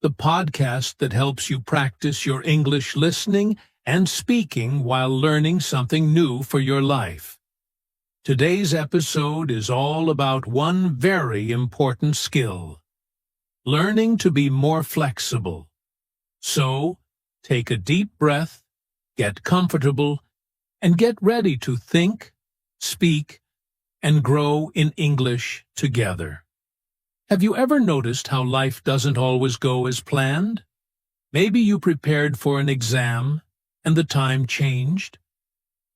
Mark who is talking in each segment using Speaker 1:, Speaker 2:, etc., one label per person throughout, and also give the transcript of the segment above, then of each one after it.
Speaker 1: the podcast that helps you practice your English listening and speaking while learning something new for your life. Today's episode is all about one very important skill: learning to be more flexible. So, take a deep breath, get comfortable, and get ready to think, speak, and grow in English together. Have you ever noticed how life doesn't always go as planned? Maybe you prepared for an exam, and the time changed.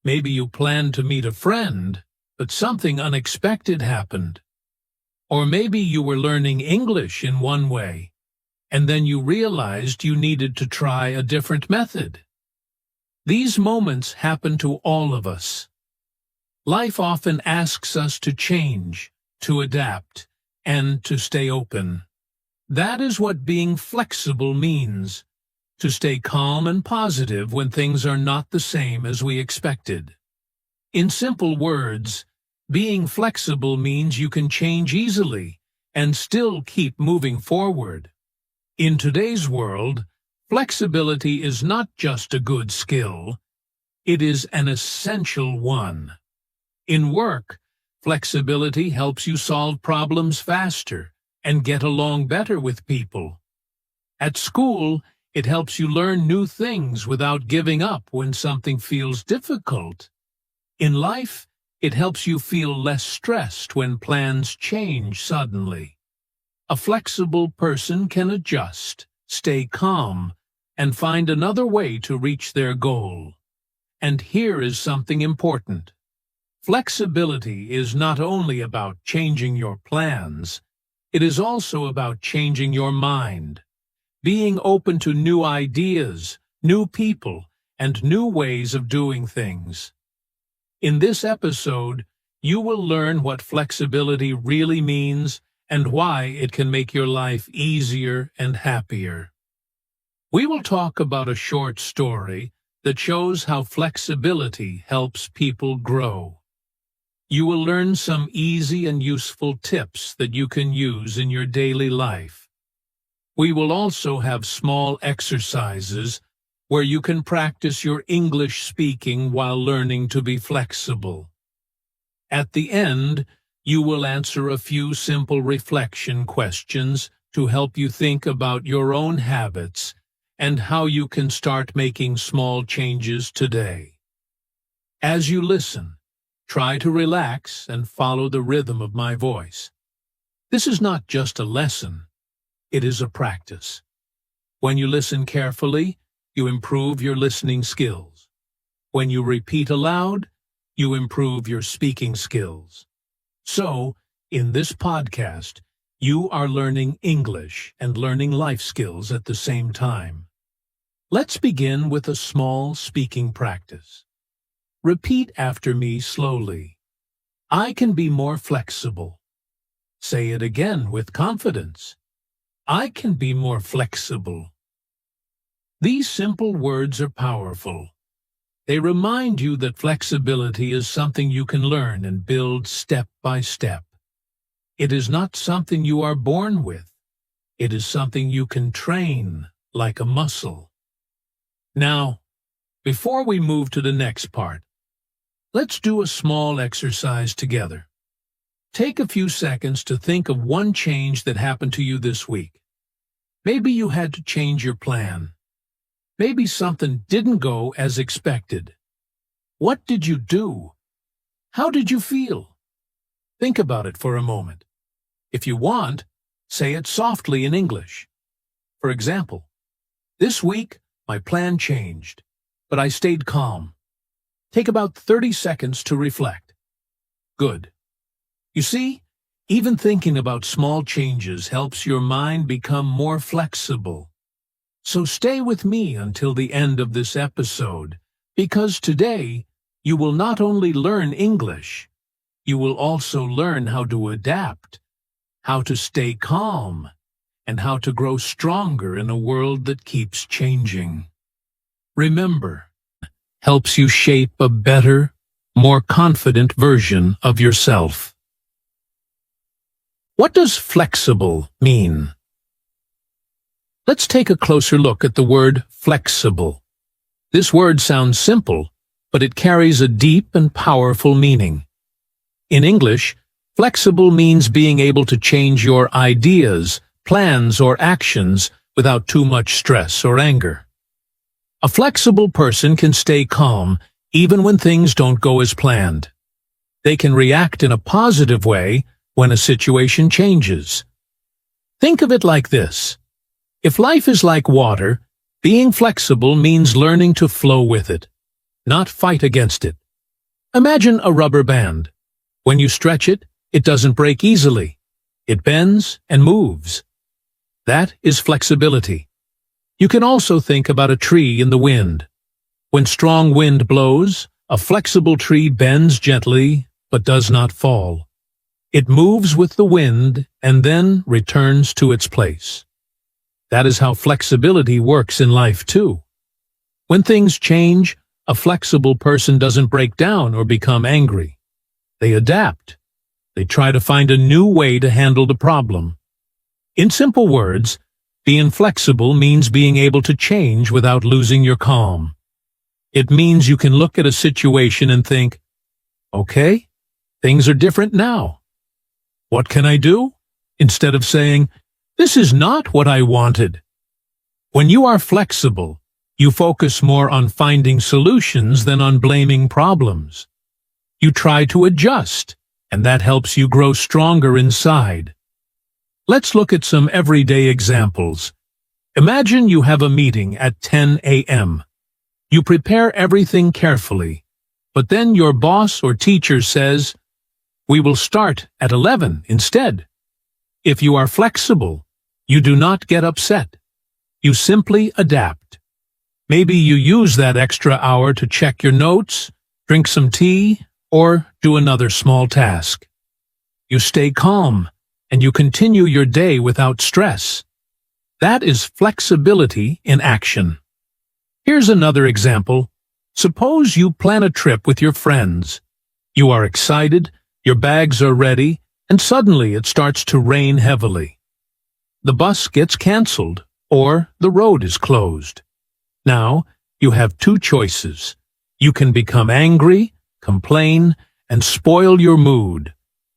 Speaker 1: Maybe you planned to meet a friend, but something unexpected happened. Or maybe you were learning English in one way, and then you realized you needed to try a different method. These moments happen to all of us. Life often asks us to change, to adapt, and to stay open. That is what being flexible means: to stay calm and positive when things are not the same as we expected. In simple words, being flexible means you can change easily and still keep moving forward. In today's world, flexibility is not just a good skill, it is an essential one. In work, flexibility helps you solve problems faster and get along better with people. At school, it helps you learn new things without giving up when something feels difficult. In life, it helps you feel less stressed when plans change suddenly. A flexible person can adjust, stay calm, and find another way to reach their goal. And here is something important. Flexibility is not only about changing your plans, it is also about changing your mind, being open to new ideas, new people, and new ways of doing things. In this episode, you will learn what flexibility really means and why it can make your life easier and happier. We will talk about a short story that shows how flexibility helps people grow. You will learn some easy and useful tips that you can use in your daily life. We will also have small exercises where you can practice your English speaking while learning to be flexible. At the end, you will answer a few simple reflection questions to help you think about your own habits and how you can start making small changes today. As you listen, try to relax and follow the rhythm of my voice. This is not just a lesson, it is a practice. When you listen carefully, you improve your listening skills. When you repeat aloud, you improve your speaking skills. So, in this podcast, you are learning English and learning life skills at the same time. Let's begin with a small speaking practice. Repeat after me slowly. I can be more flexible. Say it again with confidence. I can be more flexible. These simple words are powerful. They remind you that flexibility is something you can learn and build step by step. It is not something you are born with. It is something you can train like a muscle. Now, before we move to the next part, let's do a small exercise together. Take a few seconds to think of one change that happened to you this week. Maybe you had to change your plan. Maybe something didn't go as expected. What did you do? How did you feel? Think about it for a moment. If you want, say it softly in English. For example, this week my plan changed, but I stayed calm. Take about 30 seconds to reflect. Good. You see, even thinking about small changes helps your mind become more flexible. So stay with me until the end of this episode, because today you will not only learn English, you will also learn how to adapt, how to stay calm, and how to grow stronger in a world that keeps changing. Remember, helps you shape a better, more confident version of yourself. What does flexible mean? Let's take a closer look at the word flexible. This word sounds simple, but it carries a deep and powerful meaning. In English, flexible means being able to change your ideas, plans, or actions without too much stress or anger. A flexible person can stay calm even when things don't go as planned. They can react in a positive way when a situation changes. Think of it like this. If life is like water, being flexible means learning to flow with it, not fight against it. Imagine a rubber band. When you stretch it, it doesn't break easily. It bends and moves. That is flexibility. You can also think about a tree in the wind. When strong wind blows, a flexible tree bends gently but does not fall. It moves with the wind and then returns to its place. That is how flexibility works in life too. When things change, a flexible person doesn't break down or become angry. They adapt. They try to find a new way to handle the problem. In simple words, being flexible means being able to change without losing your calm. It means you can look at a situation and think, okay, things are different now. What can I do? Instead of saying, this is not what I wanted. When you are flexible, you focus more on finding solutions than on blaming problems. You try to adjust, and that helps you grow stronger inside. Let's look at some everyday examples. Imagine you have a meeting at 10 a.m. You prepare everything carefully, but then your boss or teacher says, we will start at 11 instead. If you are flexible, you do not get upset. You simply adapt. Maybe you use that extra hour to check your notes, drink some tea, or do another small task. You stay calm, and you continue your day without stress. That is flexibility in action. Here's another example. Suppose you plan a trip with your friends. You are excited, your bags are ready, and suddenly it starts to rain heavily. The bus gets canceled, or the road is closed. Now, you have two choices. You can become angry, complain, and spoil your mood.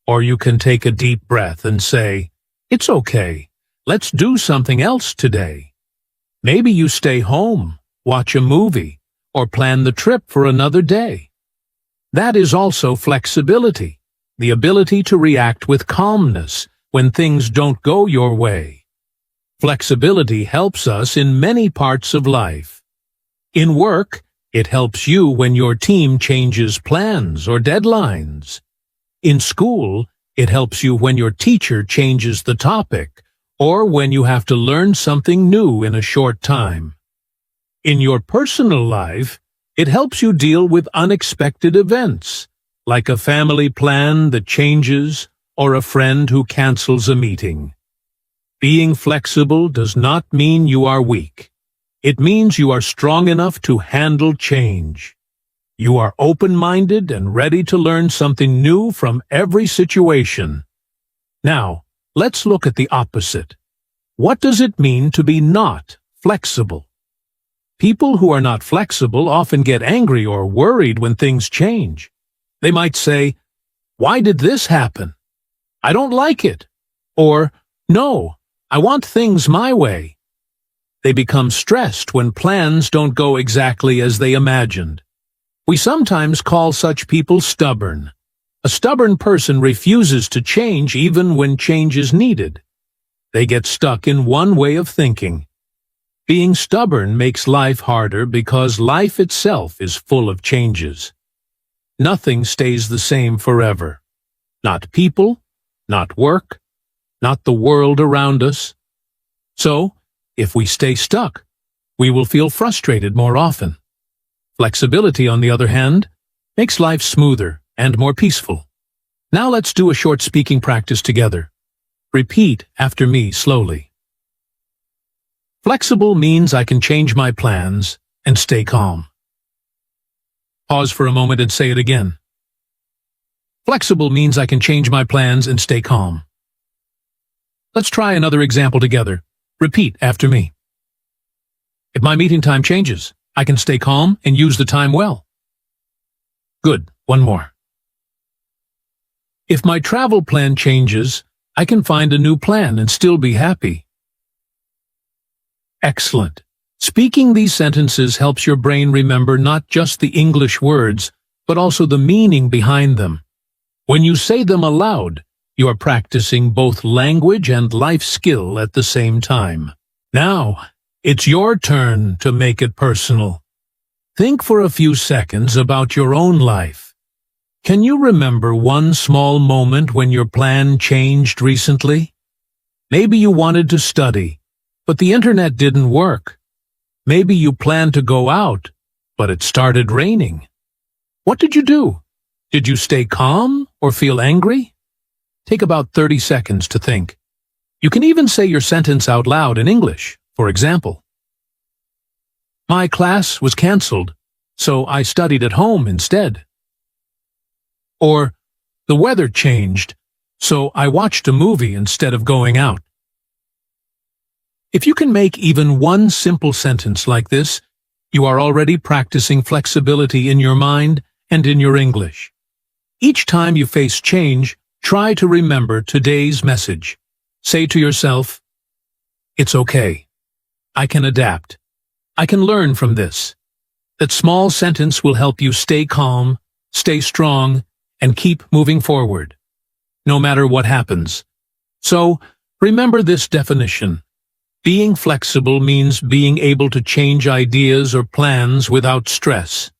Speaker 1: Or you can take a deep breath and say, it's okay, let's do something else today. Maybe you stay home, watch a movie, or plan the trip for another day. That is also flexibility, the ability to react with calmness when things don't go your way. Flexibility helps us in many parts of life. In work, it helps you when your team changes plans or deadlines. In school, it helps you when your teacher changes the topic or when you have to learn something new in a short time. In your personal life, it helps you deal with unexpected events, like a family plan that changes or a friend who cancels a meeting. Being flexible does not mean you are weak. It means you are strong enough to handle change. You are open-minded and ready to learn something new from every situation. Now, let's look at the opposite. What does it mean to be not flexible? People who are not flexible often get angry or worried when things change. They might say, why did this happen? I don't like it. Or, no, I want things my way. They become stressed when plans don't go exactly as they imagined. We sometimes call such people stubborn. A stubborn person refuses to change even when change is needed. They get stuck in one way of thinking. Being stubborn makes life harder because life itself is full of changes. Nothing stays the same forever. Not people, not work, not the world around us. So, if we stay stuck, we will feel frustrated more often. Flexibility, on the other hand, makes life smoother and more peaceful. Now let's do a short speaking practice together. Repeat after me slowly. Flexible means I can change my plans and stay calm. Pause for a moment and say it again. Flexible means I can change my plans and stay calm. Let's try another example together. Repeat after me. If my meeting time changes, I can stay calm and use the time well. Good. One more. If my travel plan changes, I can find a new plan and still be happy. Excellent. Speaking these sentences helps your brain remember not just the English words, but also the meaning behind them. When you say them aloud, you are practicing both language and life skill at the same time. Now, it's your turn to make it personal. Think for a few seconds about your own life. Can you remember one small moment when your plan changed recently? Maybe you wanted to study, but the internet didn't work. Maybe you planned to go out, but it started raining. What did you do? Did you stay calm or feel angry? Take about 30 seconds to think. You can even say your sentence out loud in English. For example, my class was canceled, so I studied at home instead. Or, the weather changed, so I watched a movie instead of going out. If you can make even one simple sentence like this, you are already practicing flexibility in your mind and in your English. Each time you face change, try to remember today's message. Say to yourself, "It's okay. I can adapt. I can learn from this." That small sentence will help you stay calm, stay strong, and keep moving forward, no matter what happens. So, remember this definition. Being flexible means being able to change ideas or plans without stress.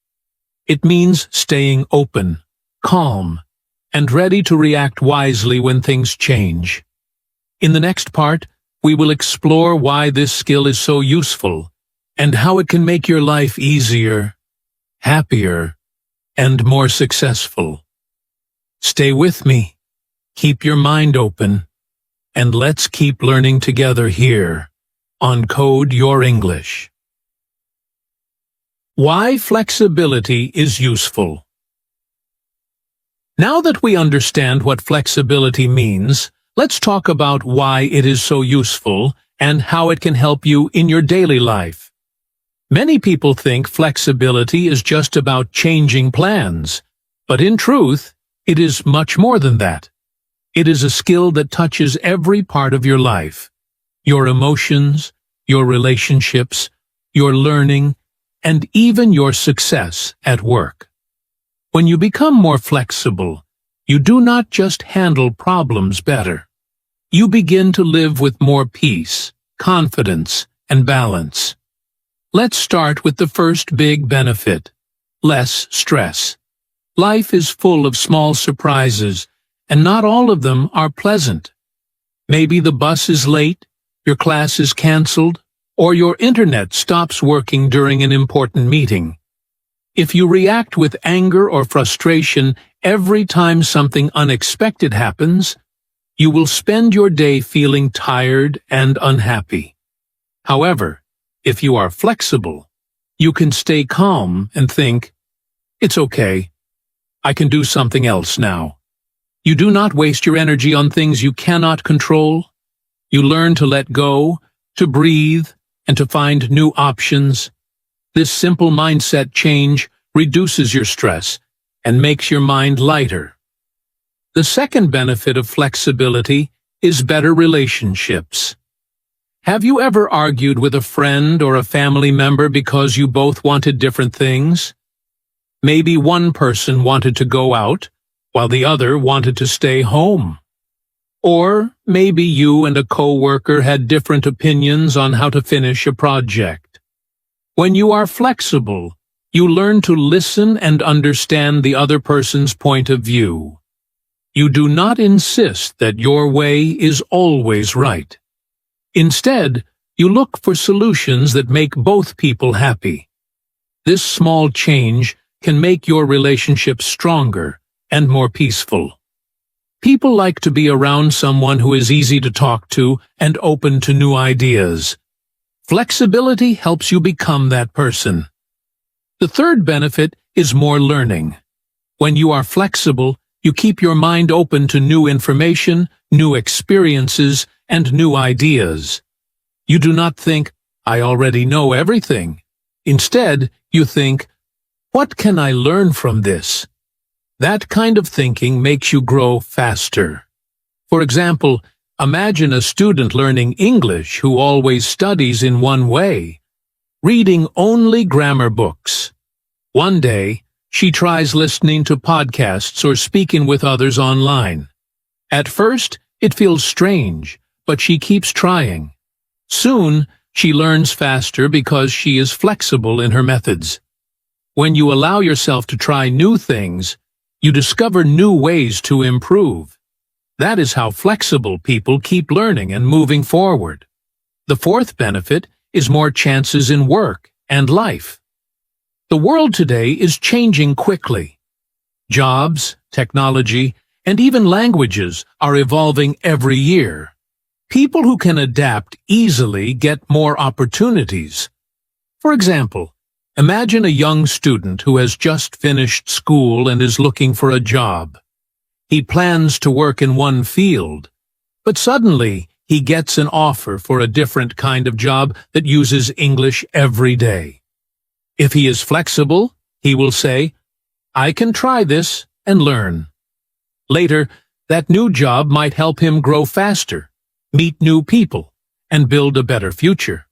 Speaker 1: It means staying open, calm, and ready to react wisely when things change. In the next part, we will explore why this skill is so useful and how it can make your life easier, happier, and more successful. Stay with me, keep your mind open, and let's keep learning together here on Code Your English. Why flexibility is useful. Now that we understand what flexibility means, let's talk about why it is so useful and how it can help you in your daily life. Many people think flexibility is just about changing plans, but in truth, it is much more than that. It is a skill that touches every part of your life. Your emotions, your relationships, your learning, and even your success at work. When you become more flexible, you do not just handle problems better. You begin to live with more peace, confidence, and balance. Let's start with the first big benefit: less stress. Life is full of small surprises, and not all of them are pleasant. Maybe the bus is late, your class is canceled, or your internet stops working during an important meeting. If you react with anger or frustration every time something unexpected happens, you will spend your day feeling tired and unhappy. However, if you are flexible, you can stay calm and think, "It's okay. I can do something else now." You do not waste your energy on things you cannot control. You learn to let go, to breathe, and to find new options. This simple mindset change reduces your stress and makes your mind lighter. The second benefit of flexibility is better relationships. Have you ever argued with a friend or a family member because you both wanted different things? Maybe one person wanted to go out, while the other wanted to stay home. Or maybe you and a coworker had different opinions on how to finish a project. When you are flexible, you learn to listen and understand the other person's point of view. You do not insist that your way is always right. Instead, you look for solutions that make both people happy. This small change can make your relationship stronger and more peaceful. People like to be around someone who is easy to talk to and open to new ideas. Flexibility helps you become that person. The third benefit is more learning. When you are flexible, you keep your mind open to new information, new experiences, and new ideas. You do not think, I already know everything. Instead, you think, what can I learn from this? That kind of thinking makes you grow faster. For example, imagine a student learning English who always studies in one way, reading only grammar books. One day, she tries listening to podcasts or speaking with others online. At first, it feels strange, but she keeps trying. Soon, she learns faster because she is flexible in her methods. When you allow yourself to try new things, you discover new ways to improve. That is how flexible people keep learning and moving forward. The fourth benefit is more chances in work and life. The world today is changing quickly. Jobs, technology, and even languages are evolving every year. People who can adapt easily get more opportunities. For example, imagine a young student who has just finished school and is looking for a job. He plans to work in one field, but suddenly he gets an offer for a different kind of job that uses English every day. If he is flexible, he will say, I can try this and learn. Later, that new job might help him grow faster, meet new people, and build a better future.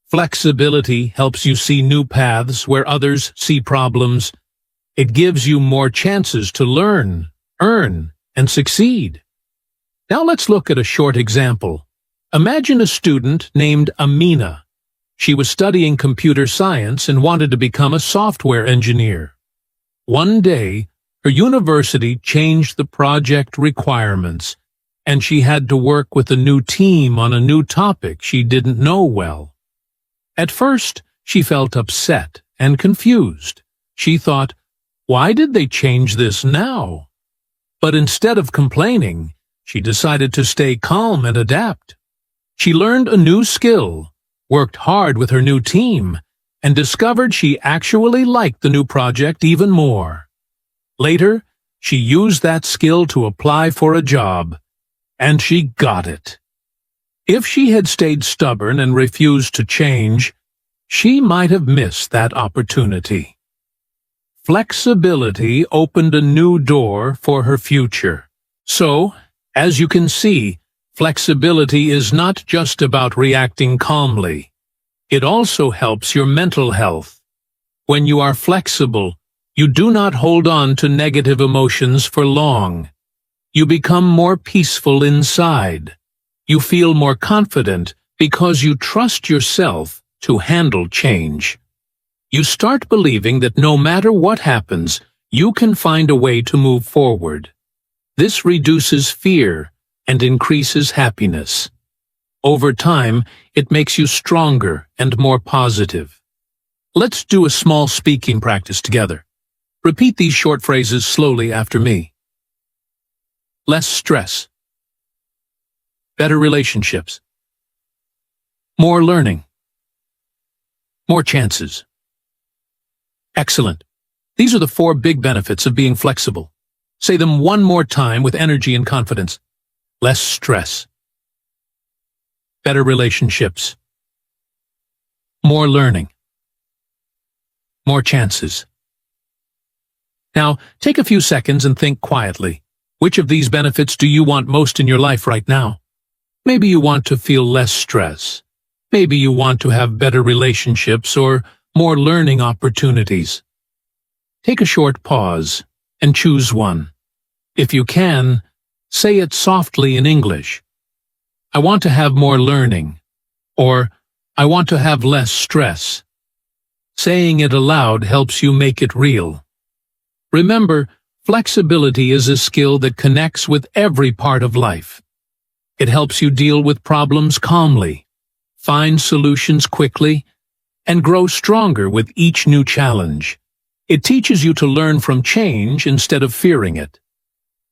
Speaker 1: Flexibility helps you see new paths where others see problems. It gives you more chances to learn, earn, and succeed. Now let's look at a short example. Imagine a student named Amina. She was studying computer science and wanted to become a software engineer. One day, her university changed the project requirements, and she had to work with a new team on a new topic she didn't know well. At first, she felt upset and confused. She thought, why did they change this now? But instead of complaining, she decided to stay calm and adapt. She learned a new skill, worked hard with her new team, and discovered she actually liked the new project even more. Later, she used that skill to apply for a job, and she got it. If she had stayed stubborn and refused to change, she might have missed that opportunity. Flexibility opened a new door for her future. So, as you can see, flexibility is not just about reacting calmly. It also helps your mental health. When you are flexible, you do not hold on to negative emotions for long. You become more peaceful inside. You feel more confident because you trust yourself to handle change. You start believing that no matter what happens, you can find a way to move forward. This reduces fear and increases happiness. Over time, it makes you stronger and more positive. Let's do a small speaking practice together. Repeat these short phrases slowly after me. Less stress. Better relationships. More learning. More chances. Excellent. These are the 4 big benefits of being flexible. Say them one more time with energy and confidence. Less stress. Better relationships. More learning. More chances. Now, take a few seconds and think quietly. Which of these benefits do you want most in your life right now? Maybe you want to feel less stress. Maybe you want to have better relationships or more learning opportunities. Take a short pause and choose one. If you can, say it softly in English. I want to have more learning, or I want to have less stress. Saying it aloud helps you make it real. Remember, flexibility is a skill that connects with every part of life. It helps you deal with problems calmly, find solutions quickly, and grow stronger with each new challenge. It teaches you to learn from change instead of fearing it.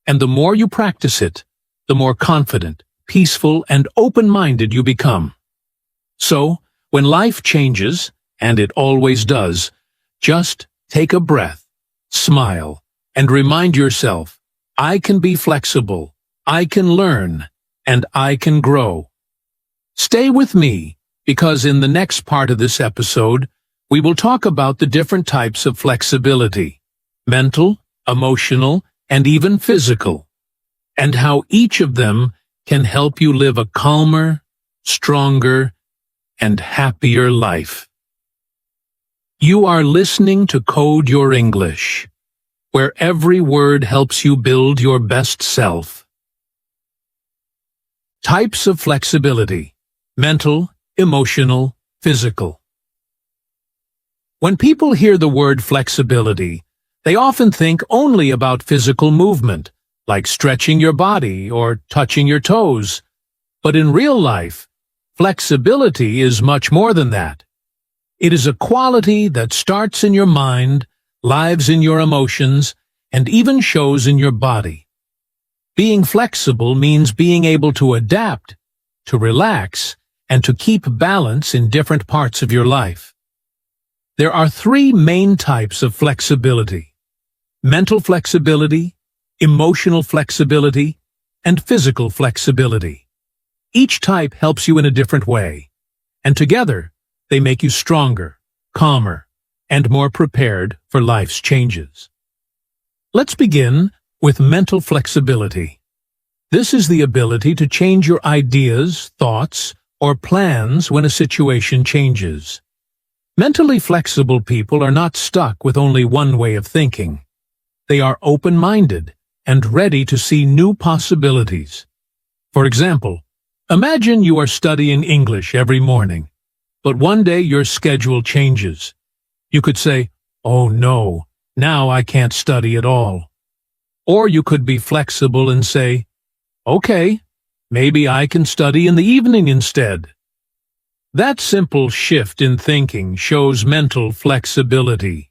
Speaker 1: And the more you practice it, the more confident, peaceful, and open-minded you become. So, when life changes, and it always does, just take a breath, smile, and remind yourself, I can be flexible, I can learn, and I can grow. Stay with me, because in the next part of this episode, we will talk about the different types of flexibility, mental, emotional, and even physical, and how each of them can help you live a calmer, stronger, and happier life. You are listening to Code Your English, where every word helps you build your best self. Types of flexibility: mental, emotional, physical. When people hear the word flexibility, they often think only about physical movement, like stretching your body or touching your toes. But in real life, flexibility is much more than that. It is a quality that starts in your mind, lives in your emotions, and even shows in your body. Being flexible means being able to adapt, to relax, and to keep balance in different parts of your life. There are three main types of flexibility: mental flexibility, emotional flexibility, and physical flexibility. Each type helps you in a different way, and together they make you stronger, calmer, and more prepared for life's changes. Let's begin with mental flexibility. This is the ability to change your ideas, thoughts, or plans when a situation changes. Mentally flexible people are not stuck with only one way of thinking. They are open-minded and ready to see new possibilities. For example, imagine you are studying English every morning, but one day your schedule changes. You could say, "Oh no, now I can't study at all." Or you could be flexible and say, "Okay, maybe I can study in the evening instead." That simple shift in thinking shows mental flexibility.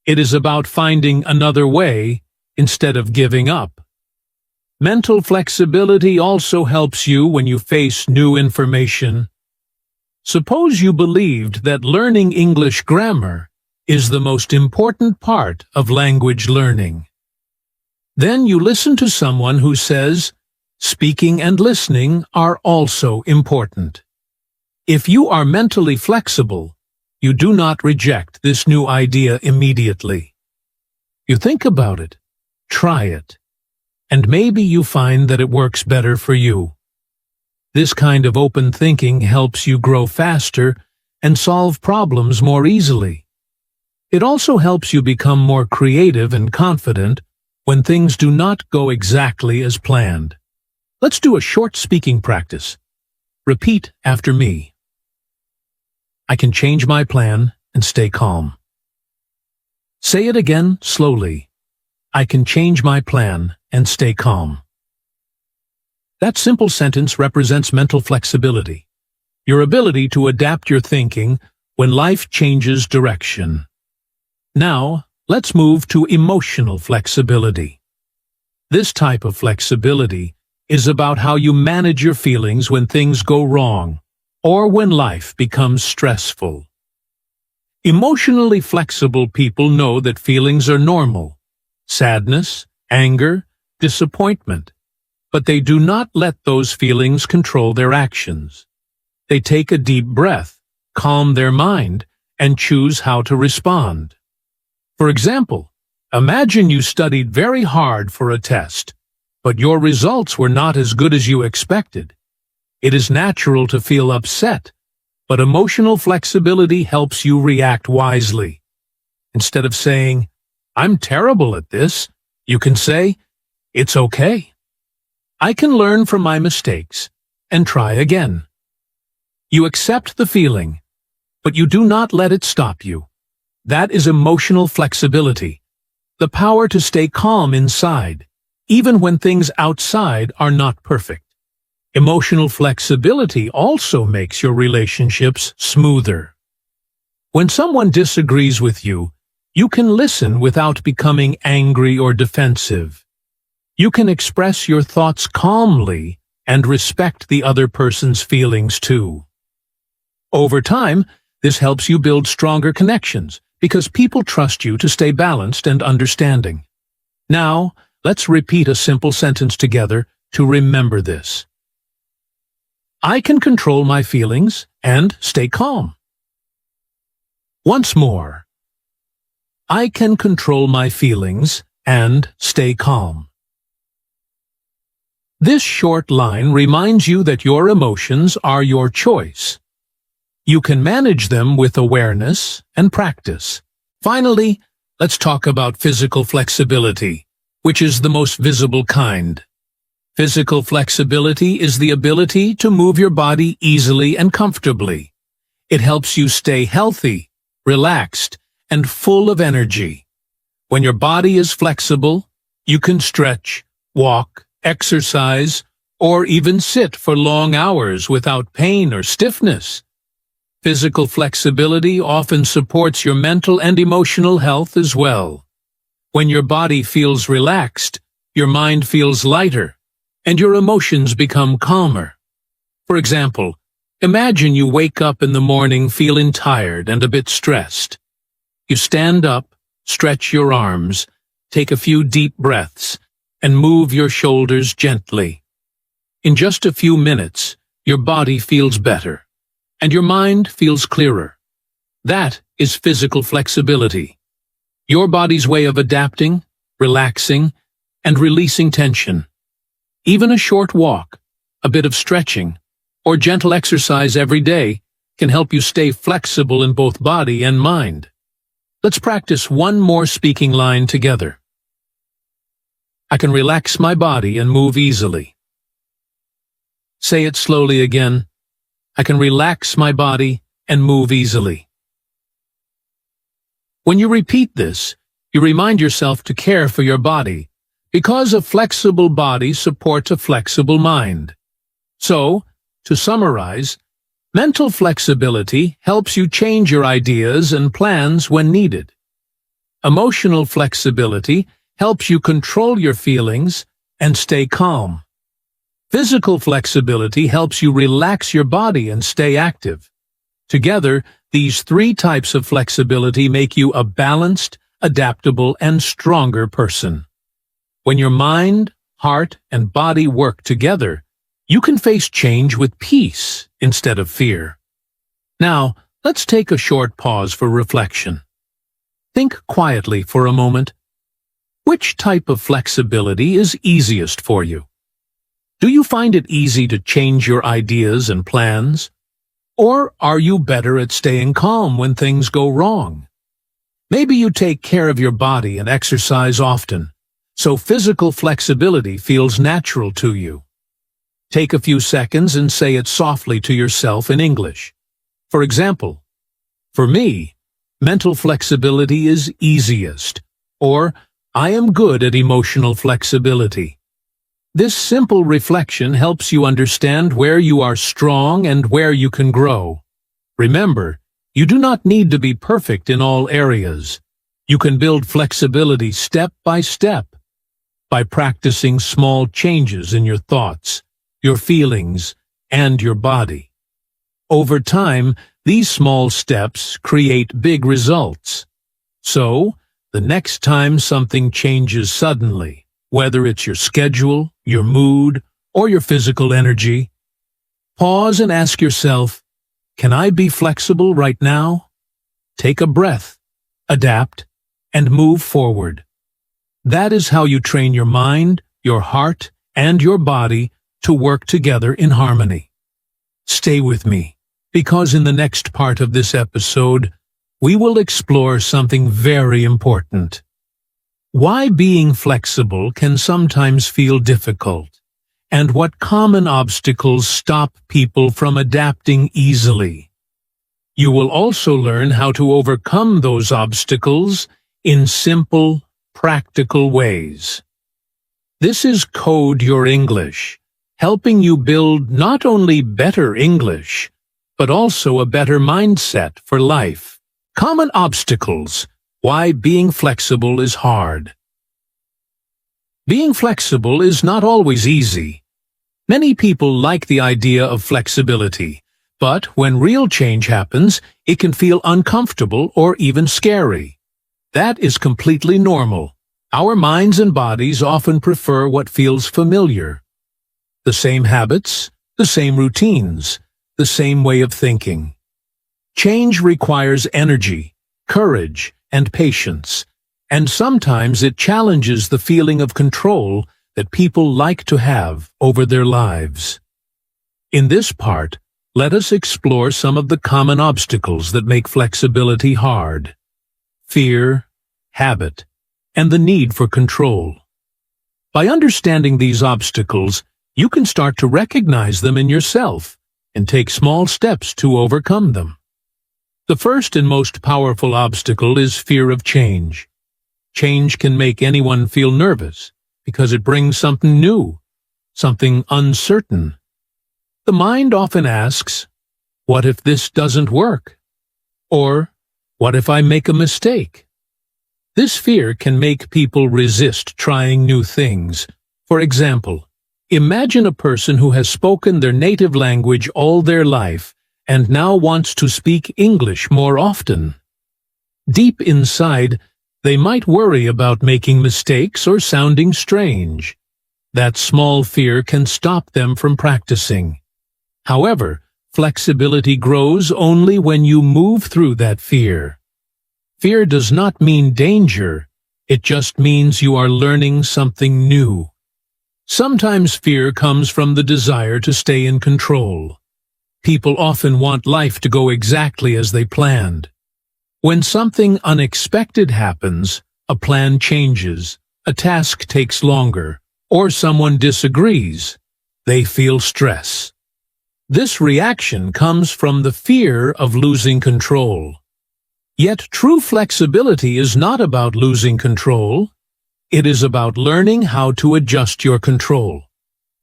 Speaker 1: It is about finding another way instead of giving up. Mental flexibility also helps you when you face new information. Suppose you believed that learning English grammar is the most important part of language learning. Then you listen to someone who says, speaking and listening are also important. If you are mentally flexible, you do not reject this new idea immediately. You think about it, try it, and maybe you find that it works better for you. This kind of open thinking helps you grow faster and solve problems more easily. It also helps you become more creative and confident when things do not go exactly as planned. Let's do a short speaking practice. Repeat after me. I can change my plan and stay calm. Say it again slowly. I can change my plan and stay calm. That simple sentence represents mental flexibility, your ability to adapt your thinking when life changes direction. Now, let's move to emotional flexibility. This type of flexibility is about how you manage your feelings when things go wrong or when life becomes stressful. Emotionally flexible people know that feelings are normal: sadness, anger, disappointment. But they do not let those feelings control their actions. They take a deep breath, calm their mind, and choose how to respond. For example, imagine you studied very hard for a test, but your results were not as good as you expected. It is natural to feel upset, but emotional flexibility helps you react wisely. Instead of saying, "I'm terrible at this," you can say, "It's okay. I can learn from my mistakes and try again." You accept the feeling, but you do not let it stop you. That is emotional flexibility, the power to stay calm inside, even when things outside are not perfect. Emotional flexibility also makes your relationships smoother. When someone disagrees with you, you can listen without becoming angry or defensive. You can express your thoughts calmly and respect the other person's feelings too. Over time, this helps you build stronger connections because people trust you to stay balanced and understanding. Now, let's repeat a simple sentence together to remember this. I can control my feelings and stay calm. Once more. I can control my feelings and stay calm. This short line reminds you that your emotions are your choice. You can manage them with awareness and practice. Finally, let's talk about physical flexibility, which is the most visible kind. Physical flexibility is the ability to move your body easily and comfortably. It helps you stay healthy, relaxed, and full of energy. When your body is flexible, you can stretch, walk, exercise, or even sit for long hours without pain or stiffness. Physical flexibility often supports your mental and emotional health as well. When your body feels relaxed, your mind feels lighter, and your emotions become calmer. For example, imagine you wake up in the morning feeling tired and a bit stressed. You stand up, stretch your arms, take a few deep breaths, and move your shoulders gently. In just a few minutes, your body feels better, and your mind feels clearer. That is physical flexibility, your body's way of adapting, relaxing, and releasing tension. Even a short walk, a bit of stretching, or gentle exercise every day can help you stay flexible in both body and mind. Let's practice one more speaking line together. I can relax my body and move easily. Say it slowly again. I can relax my body and move easily. When you repeat this, you remind yourself to care for your body, because a flexible body supports a flexible mind. So, to summarize, mental flexibility helps you change your ideas and plans when needed. Emotional flexibility helps you control your feelings and stay calm. Physical flexibility helps you relax your body and stay active. Together, these three types of flexibility make you a balanced, adaptable, and stronger person. When your mind, heart, and body work together, you can face change with peace instead of fear. Now, let's take a short pause for reflection. Think quietly for a moment. Which type of flexibility is easiest for you? Do you find it easy to change your ideas and plans? Or are you better at staying calm when things go wrong? Maybe you take care of your body and exercise often, so physical flexibility feels natural to you. Take a few seconds and say it softly to yourself in English. For example, for me, mental flexibility is easiest, or I am good at emotional flexibility. This simple reflection helps you understand where you are strong and where you can grow. Remember, you do not need to be perfect in all areas. You can build flexibility step by step by practicing small changes in your thoughts, your feelings, and your body. Over time, these small steps create big results. So, the next time something changes suddenly, whether it's your schedule, your mood, or your physical energy, pause and ask yourself, can I be flexible right now? Take a breath, adapt, and move forward. That is how you train your mind, your heart, and your body to work together in harmony. Stay with me, because in the next part of this episode, we will explore something very important. Why being flexible can sometimes feel difficult, and what common obstacles stop people from adapting easily. You will also learn how to overcome those obstacles in simple, practical ways. This is Code Your English, helping you build not only better English, but also a better mindset for life. Common obstacles. Why being flexible is hard. Being flexible is not always easy. Many people like the idea of flexibility, but when real change happens, it can feel uncomfortable or even scary. That is completely normal. Our minds and bodies often prefer what feels familiar. The same habits, the same routines, the same way of thinking. Change requires energy, courage, and patience, and sometimes it challenges the feeling of control that people like to have over their lives. In this part, let us explore some of the common obstacles that make flexibility hard: fear, habit, and the need for control. By understanding these obstacles, you can start to recognize them in yourself and take small steps to overcome them. The first and most powerful obstacle is fear of change. Change can make anyone feel nervous because it brings something new, something uncertain. The mind often asks, "What if this doesn't work?" Or, "What if I make a mistake?" This fear can make people resist trying new things. For example, imagine a person who has spoken their native language all their life and now wants to speak English more often. Deep inside, they might worry about making mistakes or sounding strange. That small fear can stop them from practicing. However, flexibility grows only when you move through that fear. Fear does not mean danger, it just means you are learning something new. Sometimes fear comes from the desire to stay in control. People often want life to go exactly as they planned. When something unexpected happens, a plan changes, a task takes longer, or someone disagrees, they feel stress. This reaction comes from the fear of losing control. Yet true flexibility is not about losing control. It is about learning how to adjust your control.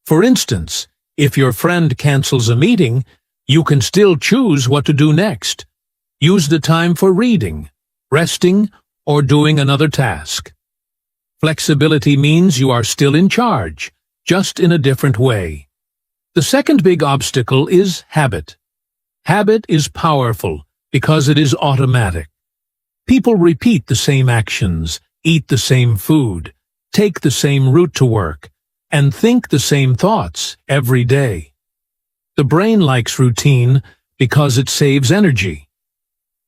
Speaker 1: For instance, if your friend cancels a meeting, you can still choose what to do next. Use the time for reading, resting, or doing another task. Flexibility means you are still in charge, just in a different way. The second big obstacle is habit. Habit is powerful because it is automatic. People repeat the same actions, eat the same food, take the same route to work, and think the same thoughts every day. The brain likes routine because it saves energy.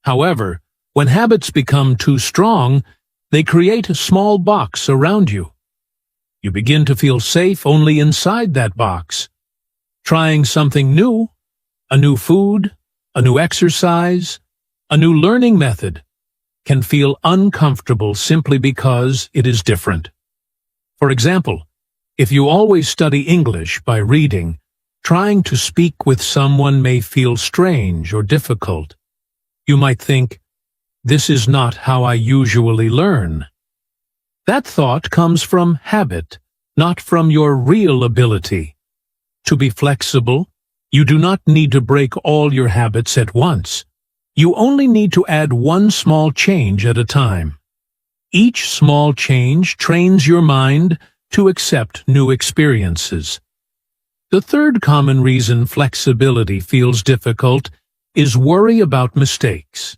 Speaker 1: However, when habits become too strong, they create a small box around you. You begin to feel safe only inside that box. Trying something new, a new food, a new exercise, a new learning method, can feel uncomfortable simply because it is different. For example, if you always study English by reading, trying to speak with someone may feel strange or difficult. You might think, "This is not how I usually learn." That thought comes from habit, not from your real ability. To be flexible, you do not need to break all your habits at once. You only need to add one small change at a time. Each small change trains your mind to accept new experiences. The third common reason flexibility feels difficult is worry about mistakes.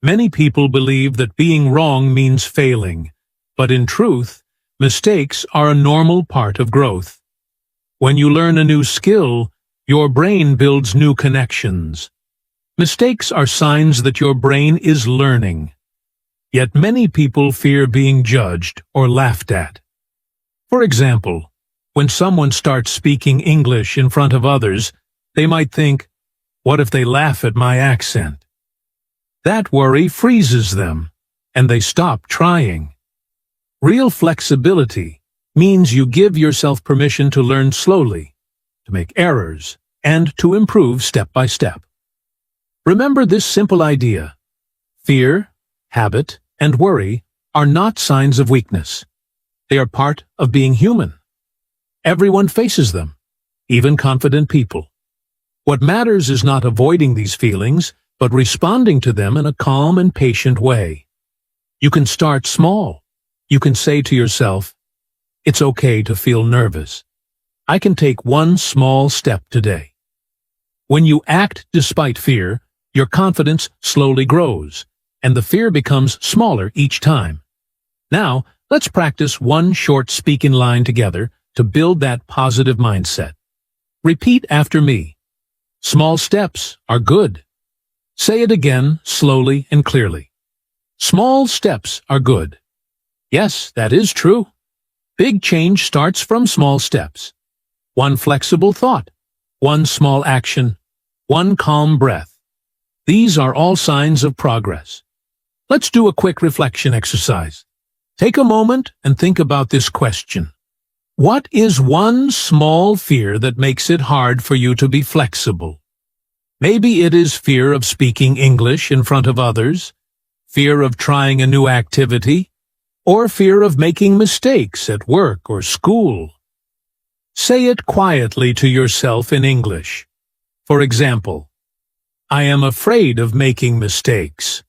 Speaker 1: Many people believe that being wrong means failing, but in truth, mistakes are a normal part of growth. When you learn a new skill, your brain builds new connections. Mistakes are signs that your brain is learning. Yet many people fear being judged or laughed at. For example, when someone starts speaking English in front of others, they might think, "What if they laugh at my accent?" That worry freezes them, and they stop trying. Real flexibility means you give yourself permission to learn slowly, to make errors, and to improve step by step. Remember this simple idea: fear, habit, and worry are not signs of weakness. They are part of being human. Everyone faces them, even confident people. What matters is not avoiding these feelings, but responding to them in a calm and patient way. You can start small. You can say to yourself, "It's okay to feel nervous. I can take one small step today." When you act despite fear, your confidence slowly grows, and the fear becomes smaller each time. Now, let's practice one short speaking line together to build that positive mindset. Repeat after me. Small steps are good. Say it again, slowly and clearly. Small steps are good. Yes, that is true. Big change starts from small steps. One flexible thought, one small action, one calm breath. These are all signs of progress. Let's do a quick reflection exercise. Take a moment and think about this question. What is one small fear that makes it hard for you to be flexible? Maybe it is fear of speaking English in front of others, fear of trying a new activity, or fear of making mistakes at work or school. Say it quietly to yourself in English. For example, I am afraid of making mistakes,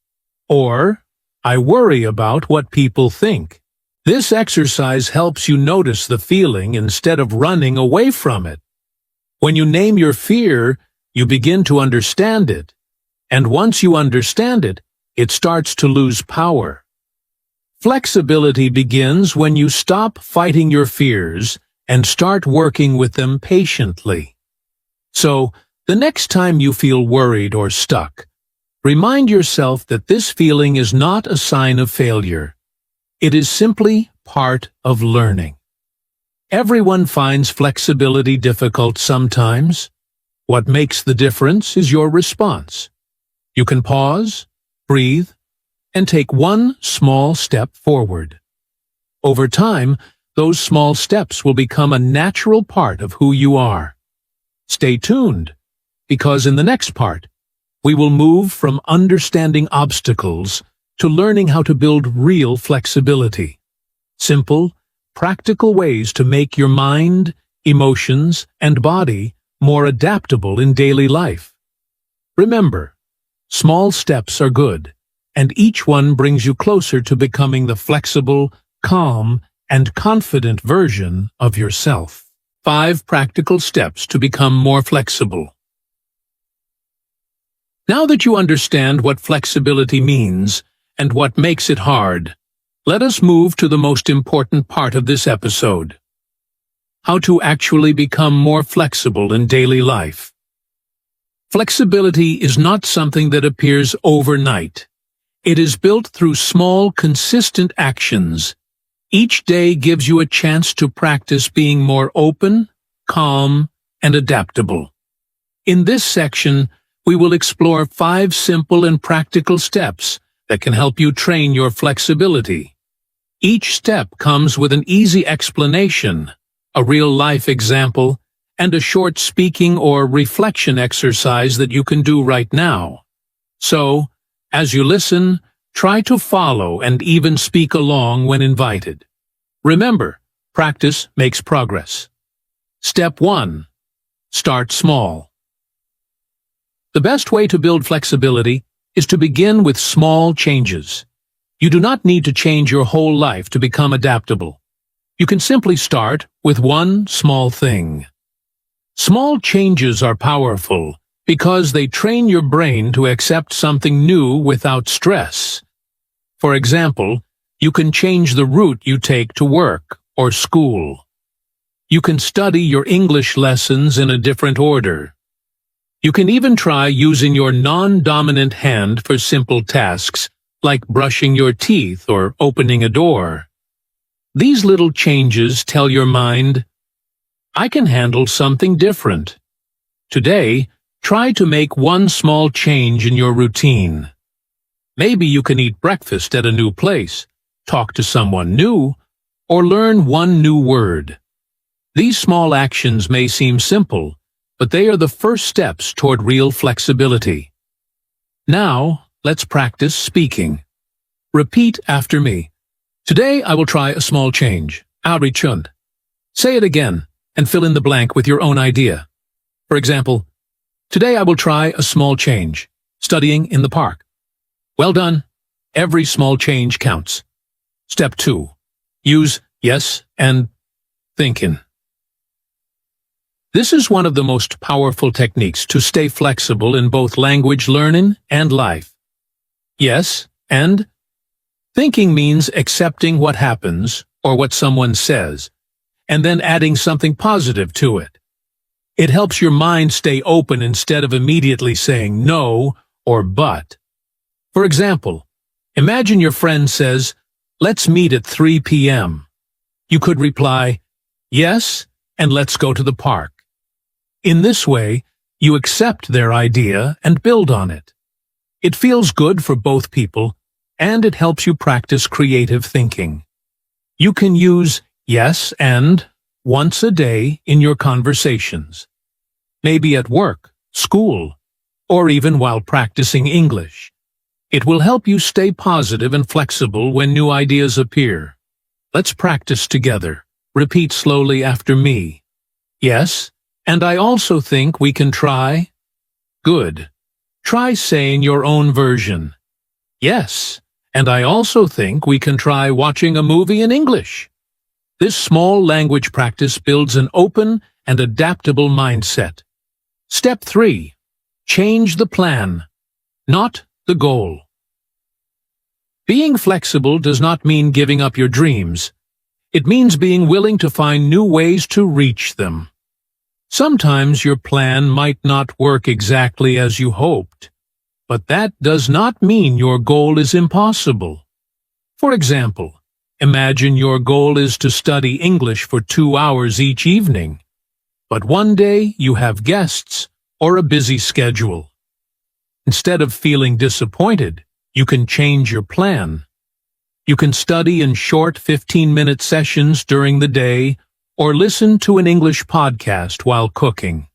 Speaker 1: or I worry about what people think. This exercise helps you notice the feeling instead of running away from it. When you name your fear, you begin to understand it, and once you understand it, it starts to lose power. Flexibility begins when you stop fighting your fears and start working with them patiently. So, the next time you feel worried or stuck, remind yourself that this feeling is not a sign of failure. It is simply part of learning. Everyone finds flexibility difficult sometimes. What makes the difference is your response. You can pause, breathe, and take one small step forward. Over time, those small steps will become a natural part of who you are. Stay tuned, because in the next part, we will move from understanding obstacles to learning how to build real flexibility. Simple, practical ways to make your mind, emotions, and body more adaptable in daily life. Remember, small steps are good, and each one brings you closer to becoming the flexible, calm, and confident version of yourself. 5 practical steps to become more flexible. Now that you understand what flexibility means and what makes it hard, let us move to the most important part of this episode. How to actually become more flexible in daily life. Flexibility is not something that appears overnight. It is built through small, consistent actions. Each day gives you a chance to practice being more open, calm, and adaptable. In this section, we will explore 5 simple and practical steps that can help you train your flexibility. Each step comes with an easy explanation, a real-life example, and a short speaking or reflection exercise that you can do right now. So, as you listen, try to follow and even speak along when invited. Remember, practice makes progress. Step 1. Start small. The best way to build flexibility is to begin with small changes. You do not need to change your whole life to become adaptable. You can simply start with one small thing. Small changes are powerful because they train your brain to accept something new without stress. For example, you can change the route you take to work or school. You can study your English lessons in a different order. You can even try using your non-dominant hand for simple tasks like brushing your teeth or opening a door. These little changes tell your mind, I can handle something different. Today, try to make one small change in your routine. Maybe you can eat breakfast at a new place, talk to someone new, or learn one new word. These small actions may seem simple, but they are the first steps toward real flexibility. Now, let's practice speaking. Repeat after me. Today I will try a small change. Outreachund. Say it again, and fill in the blank with your own idea. For example, today I will try a small change. Studying in the park. Well done. Every small change counts. Step 2. Use yes and thinking. This is one of the most powerful techniques to stay flexible in both language learning and life. Yes and thinking means accepting what happens or what someone says, and then adding something positive to it. It helps your mind stay open instead of immediately saying no or but. For example, imagine your friend says, "Let's meet at 3 p.m." You could reply, "Yes, and let's go to the park." In this way, you accept their idea and build on it. It feels good for both people, and it helps you practice creative thinking. You can use yes and once a day in your conversations. Maybe at work, school, or even while practicing English. It will help you stay positive and flexible when new ideas appear. Let's practice together. Repeat slowly after me. Yes, and I also think we can try. Good. Try saying your own version. Yes, and I also think we can try watching a movie in English. This small language practice builds an open and adaptable mindset. Step 3. Change the plan, not the goal. Being flexible does not mean giving up your dreams. It means being willing to find new ways to reach them. Sometimes your plan might not work exactly as you hoped, but that does not mean your goal is impossible. For example, imagine your goal is to study English for 2 hours each evening, but one day you have guests or a busy schedule. Instead of feeling disappointed, you can change your plan. You can study in short 15-minute sessions during the day or listen to an English podcast while cooking.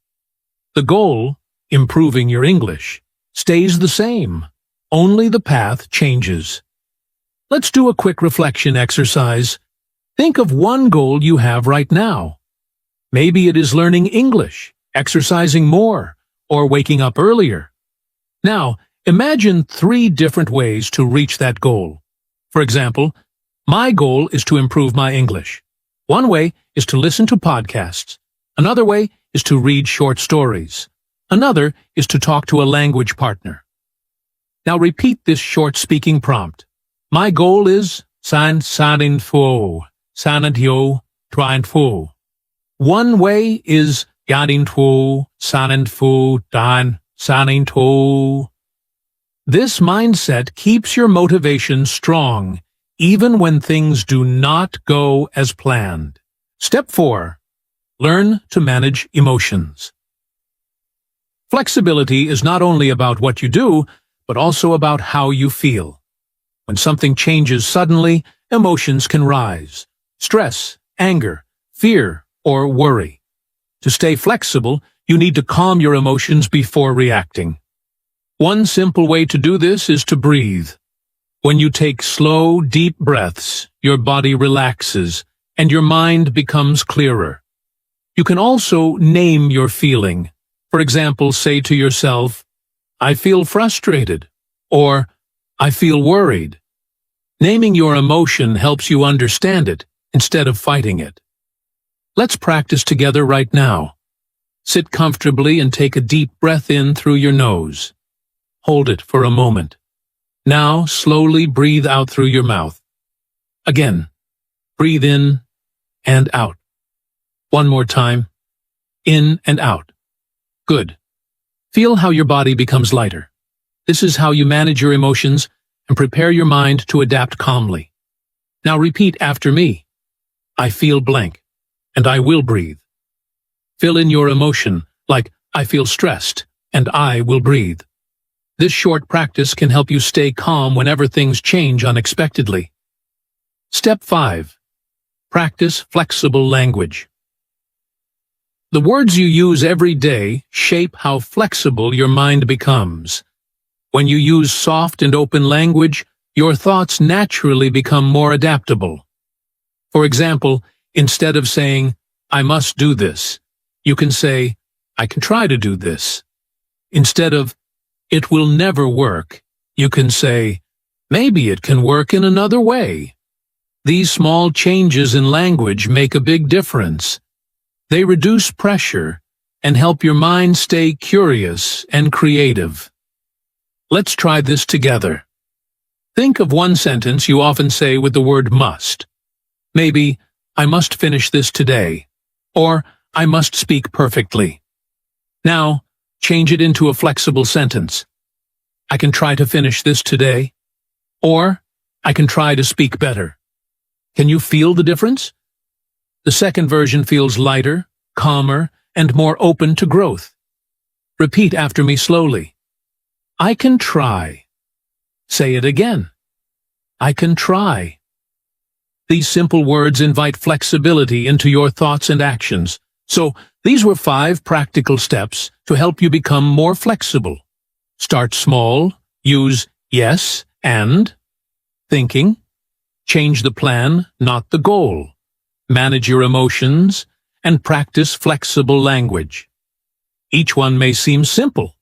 Speaker 1: The goal, improving your English, stays the same. Only the path changes. Let's do a quick reflection exercise. Think of one goal you have right now. Maybe it is learning English, exercising more, or waking up earlier. Now, imagine 3 different ways to reach that goal. For example, my goal is to improve my English. One way is to listen to podcasts. Another way is to read short stories. Another is to talk to a language partner. Now repeat this short speaking prompt. My goal is sanin fo, sanadyo train fo. One way is yadin fo, sanin fo, dan sanin to. This mindset keeps your motivation strong, even when things do not go as planned. Step 4. Learn to manage emotions. Flexibility is not only about what you do, but also about how you feel. When something changes suddenly, emotions can rise. Stress, anger, fear, or worry. To stay flexible, you need to calm your emotions before reacting. One simple way to do this is to breathe. When you take slow, deep breaths, your body relaxes and your mind becomes clearer. You can also name your feeling. For example, say to yourself, "I feel frustrated," or "I feel worried." Naming your emotion helps you understand it instead of fighting it. Let's practice together right now. Sit comfortably and take a deep breath in through your nose. Hold it for a moment. Now slowly breathe out through your mouth. Again, breathe in and out. One more time. In and out. Good. Feel how your body becomes lighter. This is how you manage your emotions and prepare your mind to adapt calmly. Now repeat after me. I feel blank, and I will breathe. Fill in your emotion, like I feel stressed, and I will breathe. This short practice can help you stay calm whenever things change unexpectedly. Step 5. Practice flexible language. The words you use every day shape how flexible your mind becomes. When you use soft and open language, your thoughts naturally become more adaptable. For example, instead of saying, "I must do this," you can say, "I can try to do this." Instead of, "It will never work," you can say, "Maybe it can work in another way." These small changes in language make a big difference. They reduce pressure and help your mind stay curious and creative. Let's try this together. Think of one sentence you often say with the word must. Maybe, "I must finish this today," or "I must speak perfectly." Now, change it into a flexible sentence. I can try to finish this today. Or, I can try to speak better. Can you feel the difference? The second version feels lighter, calmer, and more open to growth. Repeat after me slowly. I can try. Say it again. I can try. These simple words invite flexibility into your thoughts and actions. So, these were 5 practical steps to help you become more flexible. Start small, use yes and thinking, change the plan, not the goal, manage your emotions, and practice flexible language. Each one may seem simple,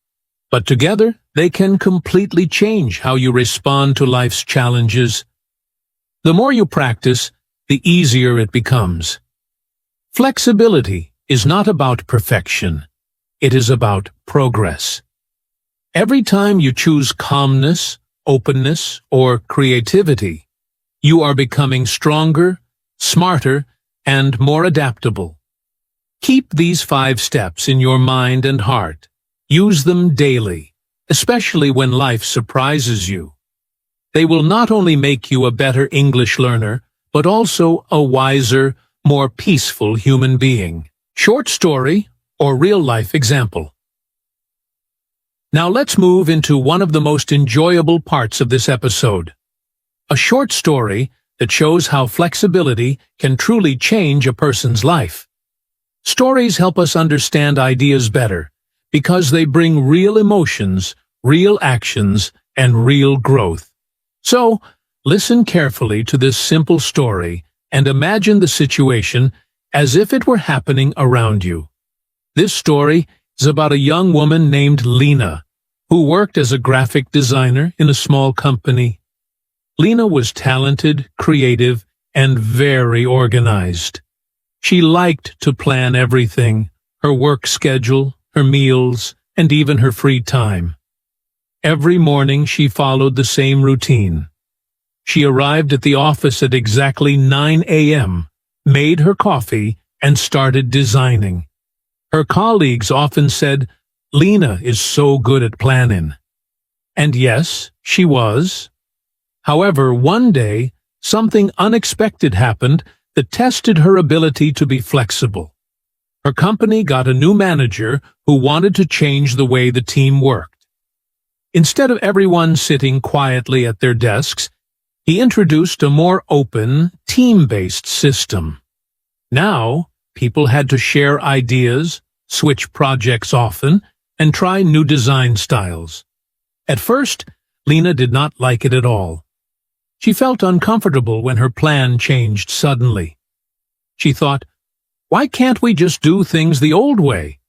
Speaker 1: but together they can completely change how you respond to life's challenges. The more you practice, the easier it becomes. Flexibility is not about perfection. It is about progress. Every time you choose calmness, openness, or creativity, you are becoming stronger, smarter, and more adaptable. Keep these 5 steps in your mind and heart. Use them daily, especially when life surprises you. They will not only make you a better English learner, but also a wiser, more peaceful human being. Short story or real-life example. Now let's move into one of the most enjoyable parts of this episode. A short story that shows how flexibility can truly change a person's life. Stories help us understand ideas better because they bring real emotions, real actions, and real growth. So, listen carefully to this simple story and imagine the situation as if it were happening around you. This story is about a young woman named Lena, who worked as a graphic designer in a small company. Lena was talented, creative, and very organized. She liked to plan everything, her work schedule, her meals, and even her free time. Every morning she followed the same routine. She arrived at the office at exactly 9 a.m., made her coffee, and started designing. Her colleagues often said, "Lena is so good at planning." And yes, she was. However, one day, something unexpected happened that tested her ability to be flexible. Her company got a new manager who wanted to change the way the team worked. Instead of everyone sitting quietly at their desks, he introduced a more open, team-based system. Now, people had to share ideas, switch projects often, and try new design styles. At first, Lena did not like it at all. She felt uncomfortable when her plan changed suddenly. She thought, why can't we just do things the old way?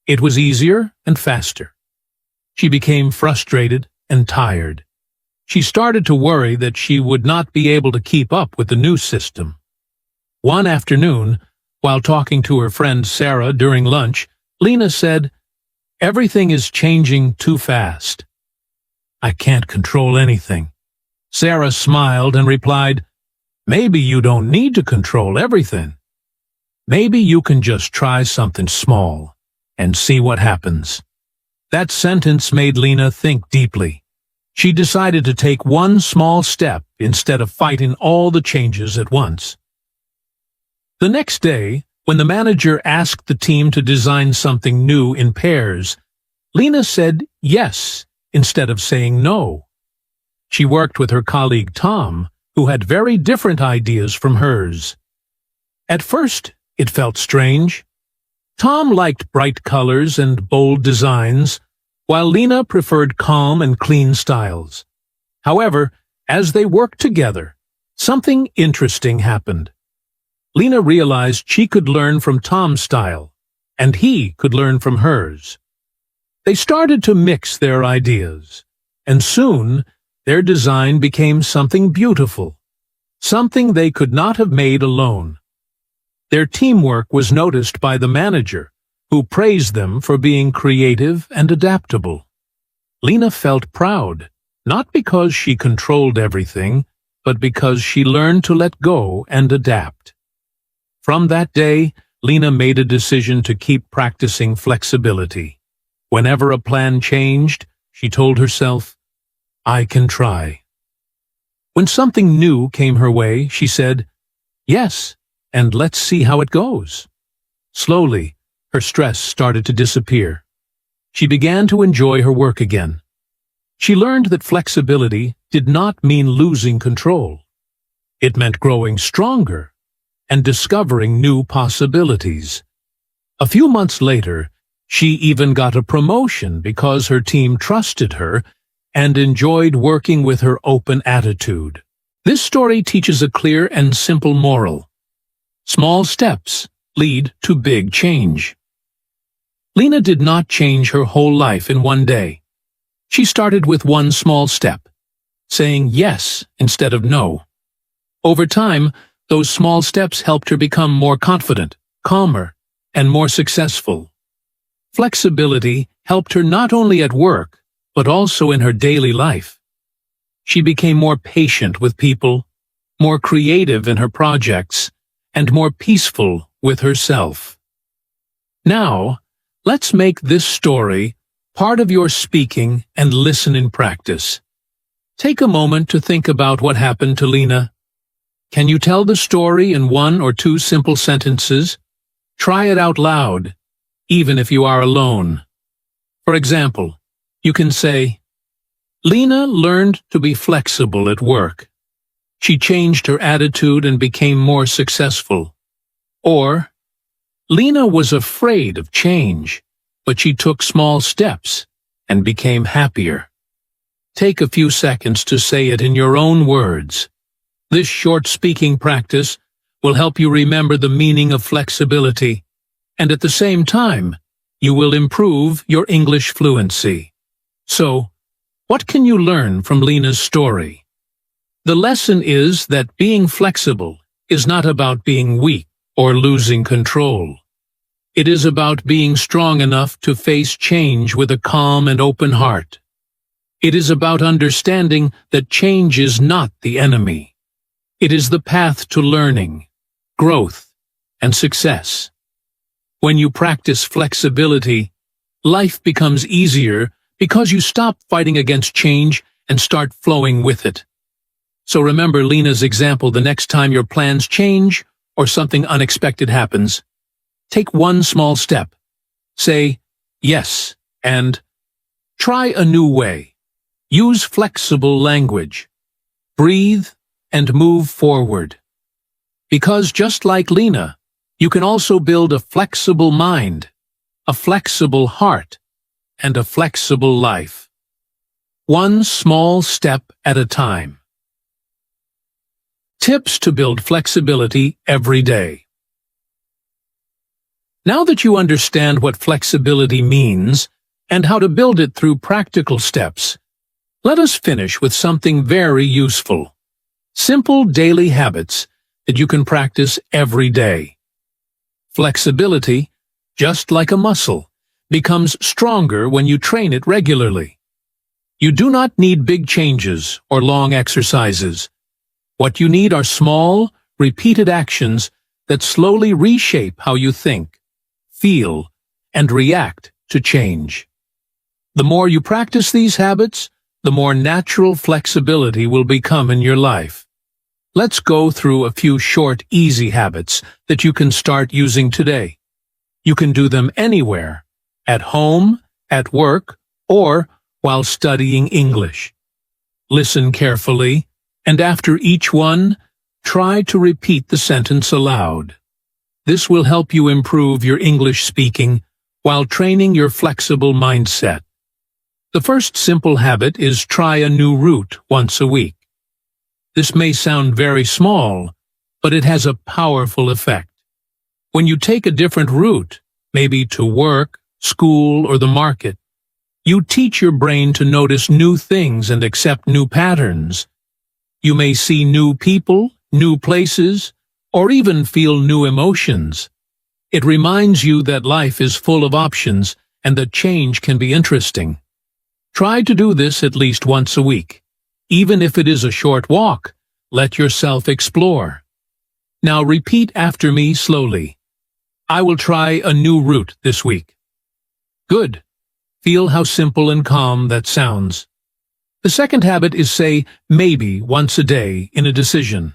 Speaker 1: It was easier and faster. She became frustrated and tired. She started to worry that she would not be able to keep up with the new system. One afternoon, while talking to her friend Sarah during lunch, Lena said, "Everything is changing too fast. I can't control anything." Sarah smiled and replied, "Maybe you don't need to control everything. Maybe you can just try something small and see what happens." That sentence made Lena think deeply. She decided to take one small step instead of fighting all the changes at once. The next day, when the manager asked the team to design something new in pairs, Lena said yes instead of saying no. She worked with her colleague Tom, who had very different ideas from hers. At first, it felt strange. Tom liked bright colors and bold designs, while Lena preferred calm and clean styles. However, as they worked together, something interesting happened. Lena realized she could learn from Tom's style, and he could learn from hers. They started to mix their ideas, and soon their design became something beautiful, something they could not have made alone. Their teamwork was noticed by the manager, who praised them for being creative and adaptable. Lena felt proud, not because she controlled everything, but because she learned to let go and adapt. From that day, Lena made a decision to keep practicing flexibility. Whenever a plan changed, she told herself, "I can try." When something new came her way, she said, "Yes, and let's see how it goes." Slowly, her stress started to disappear. She began to enjoy her work again. She learned that flexibility did not mean losing control. It meant growing stronger and discovering new possibilities. A few months later, she even got a promotion because her team trusted her and enjoyed working with her open attitude. This story teaches a clear and simple moral. Small steps lead to big change. Lena did not change her whole life in one day. She started with one small step, saying yes instead of no. Over time, those small steps helped her become more confident, calmer, and more successful. Flexibility helped her not only at work, but also in her daily life. She became more patient with people, more creative in her projects, and more peaceful with herself. Now, let's make this story part of your speaking and listening practice. Take a moment to think about what happened to Lena. Can you tell the story in 1 or 2 simple sentences? Try it out loud, even if you are alone. For example, you can say, "Lena learned to be flexible at work. She changed her attitude and became more successful." Or, "Lena was afraid of change, but she took small steps and became happier." Take a few seconds to say it in your own words. This short speaking practice will help you remember the meaning of flexibility, and at the same time, you will improve your English fluency. So, what can you learn from Lena's story? The lesson is that being flexible is not about being weak or losing control. It is about being strong enough to face change with a calm and open heart. It is about understanding that change is not the enemy. It is the path to learning, growth, and success. When you practice flexibility, life becomes easier because you stop fighting against change and start flowing with it. So remember Lena's example the next time your plans change or something unexpected happens. Take one small step. Say yes and try a new way. Use flexible language. Breathe and move forward. Because just like Lena, you can also build a flexible mind, a flexible heart, and a flexible life. One small step at a time. Tips to build flexibility every day. Now that you understand what flexibility means and how to build it through practical steps, let us finish with something very useful. Simple daily habits that you can practice every day. Flexibility, just like a muscle, becomes stronger when you train it regularly. You do not need big changes or long exercises. What you need are small, repeated actions that slowly reshape how you think, feel, and react to change. The more you practice these habits, the more natural flexibility will become in your life. Let's go through a few short, easy habits that you can start using today. You can do them anywhere, at home, at work, or while studying English. Listen carefully, and after each one, try to repeat the sentence aloud. This will help you improve your English speaking while training your flexible mindset. The first simple habit is try a new route once a week. This may sound very small, but it has a powerful effect. When you take a different route, maybe to work, school, or the market, you teach your brain to notice new things and accept new patterns. You may see new people, new places, or even feel new emotions. It reminds you that life is full of options and that change can be interesting. Try to do this at least once a week. Even if it is a short walk, let yourself explore. Now repeat after me slowly. I will try a new route this week. Good. Feel how simple and calm that sounds. The second habit is say maybe once a day in a decision.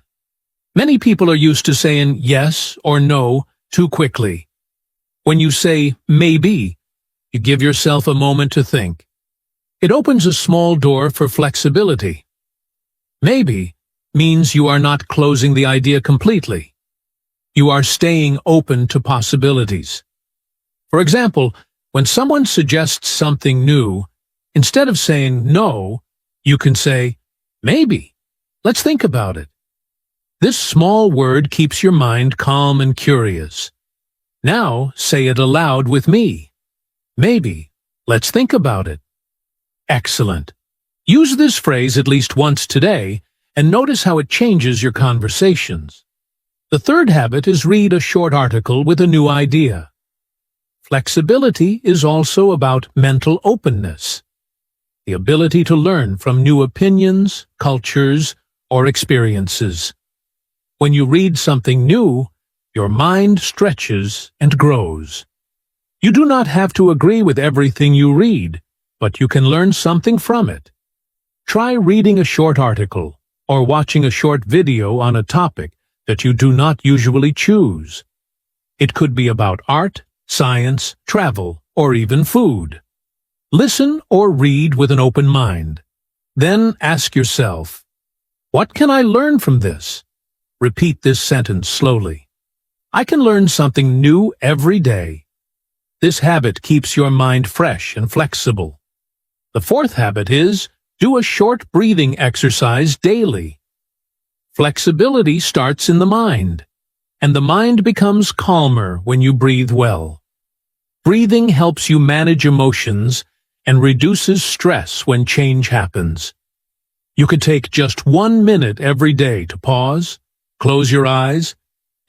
Speaker 1: Many people are used to saying yes or no too quickly. When you say maybe, you give yourself a moment to think. It opens a small door for flexibility. Maybe means you are not closing the idea completely. You are staying open to possibilities. For example, when someone suggests something new, instead of saying no, you can say, maybe. Let's think about it. This small word keeps your mind calm and curious. Now say it aloud with me. Maybe. Let's think about it. Excellent. Use this phrase at least once today and notice how it changes your conversations. The third habit is read a short article with a new idea. Flexibility is also about mental openness, the ability to learn from new opinions, cultures, or experiences. When you read something new, your mind stretches and grows. You do not have to agree with everything you read, but you can learn something from it. Try reading a short article or watching a short video on a topic that you do not usually choose. It could be about art, science, travel, or even food. Listen or read with an open mind. Then ask yourself, what can I learn from this? Repeat this sentence slowly. I can learn something new every day. This habit keeps your mind fresh and flexible. The fourth habit is, do a short breathing exercise daily. Flexibility starts in the mind, and the mind becomes calmer when you breathe well. Breathing helps you manage emotions and reduces stress when change happens. You could take just 1 minute every day to pause, close your eyes,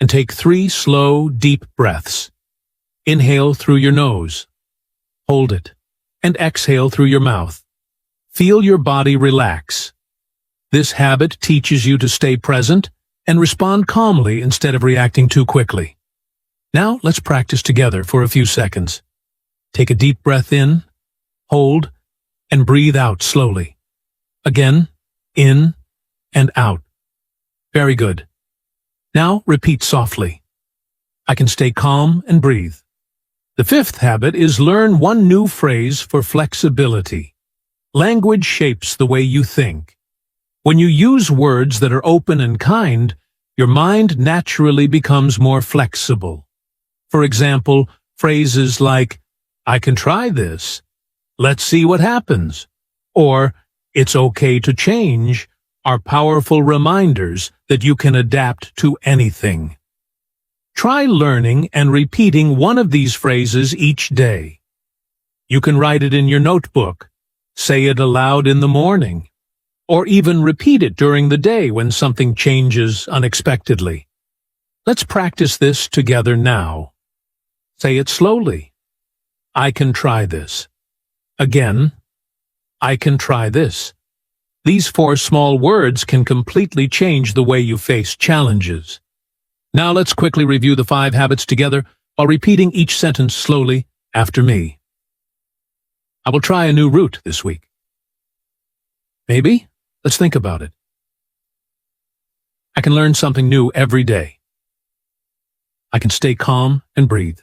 Speaker 1: and take 3 slow, deep breaths. Inhale through your nose. Hold it, and exhale through your mouth. Feel your body relax. This habit teaches you to stay present and respond calmly instead of reacting too quickly. Now let's practice together for a few seconds. Take a deep breath in, hold, and breathe out slowly. Again, in and out. Very good. Now repeat softly. I can stay calm and breathe. The fifth habit is learn one new phrase for flexibility. Language shapes the way you think. When you use words that are open and kind, your mind naturally becomes more flexible. For example, phrases like, I can try this, let's see what happens, or it's okay to change, are powerful reminders that you can adapt to anything. Try learning and repeating one of these phrases each day. You can write it in your notebook, say it aloud in the morning, or even repeat it during the day when something changes unexpectedly. Let's practice this together now. Say it slowly. I can try this. Again, I can try this. These 4 small words can completely change the way you face challenges. Now let's quickly review the 5 habits together while repeating each sentence slowly after me. I will try a new route this week. Maybe. Let's think about it. I can learn something new every day. I can stay calm and breathe.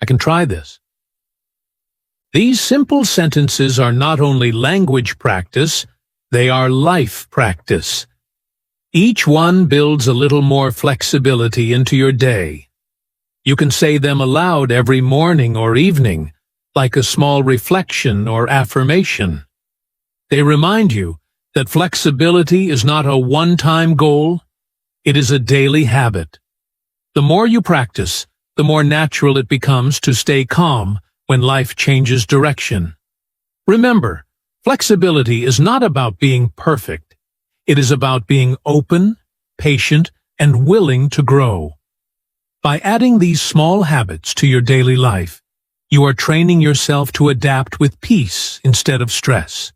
Speaker 1: I can try this. These simple sentences are not only language practice, they are life practice. Each one builds a little more flexibility into your day. You can say them aloud every morning or evening, like a small reflection or affirmation. They remind you that flexibility is not a one-time goal, it is a daily habit. The more you practice, the more natural it becomes to stay calm when life changes direction. Remember, flexibility is not about being perfect. It is about being open, patient, and willing to grow. By adding these small habits to your daily life, you are training yourself to adapt with peace instead of stress.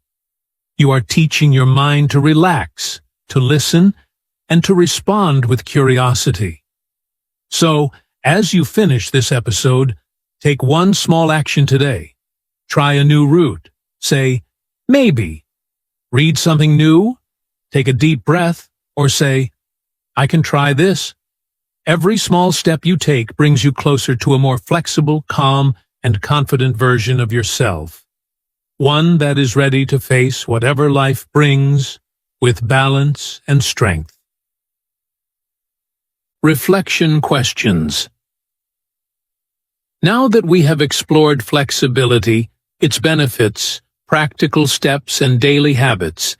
Speaker 1: You are teaching your mind to relax, to listen, and to respond with curiosity. So, As you finish this episode, take one small action today. Try a new route. Say, maybe. Read something new. Take a deep breath. Or say, I can try this. Every small step you take brings you closer to a more flexible, calm, and confident version of yourself. One that is ready to face whatever life brings with balance and strength. Reflection questions. Now that we have explored flexibility, its benefits, practical steps, and daily habits,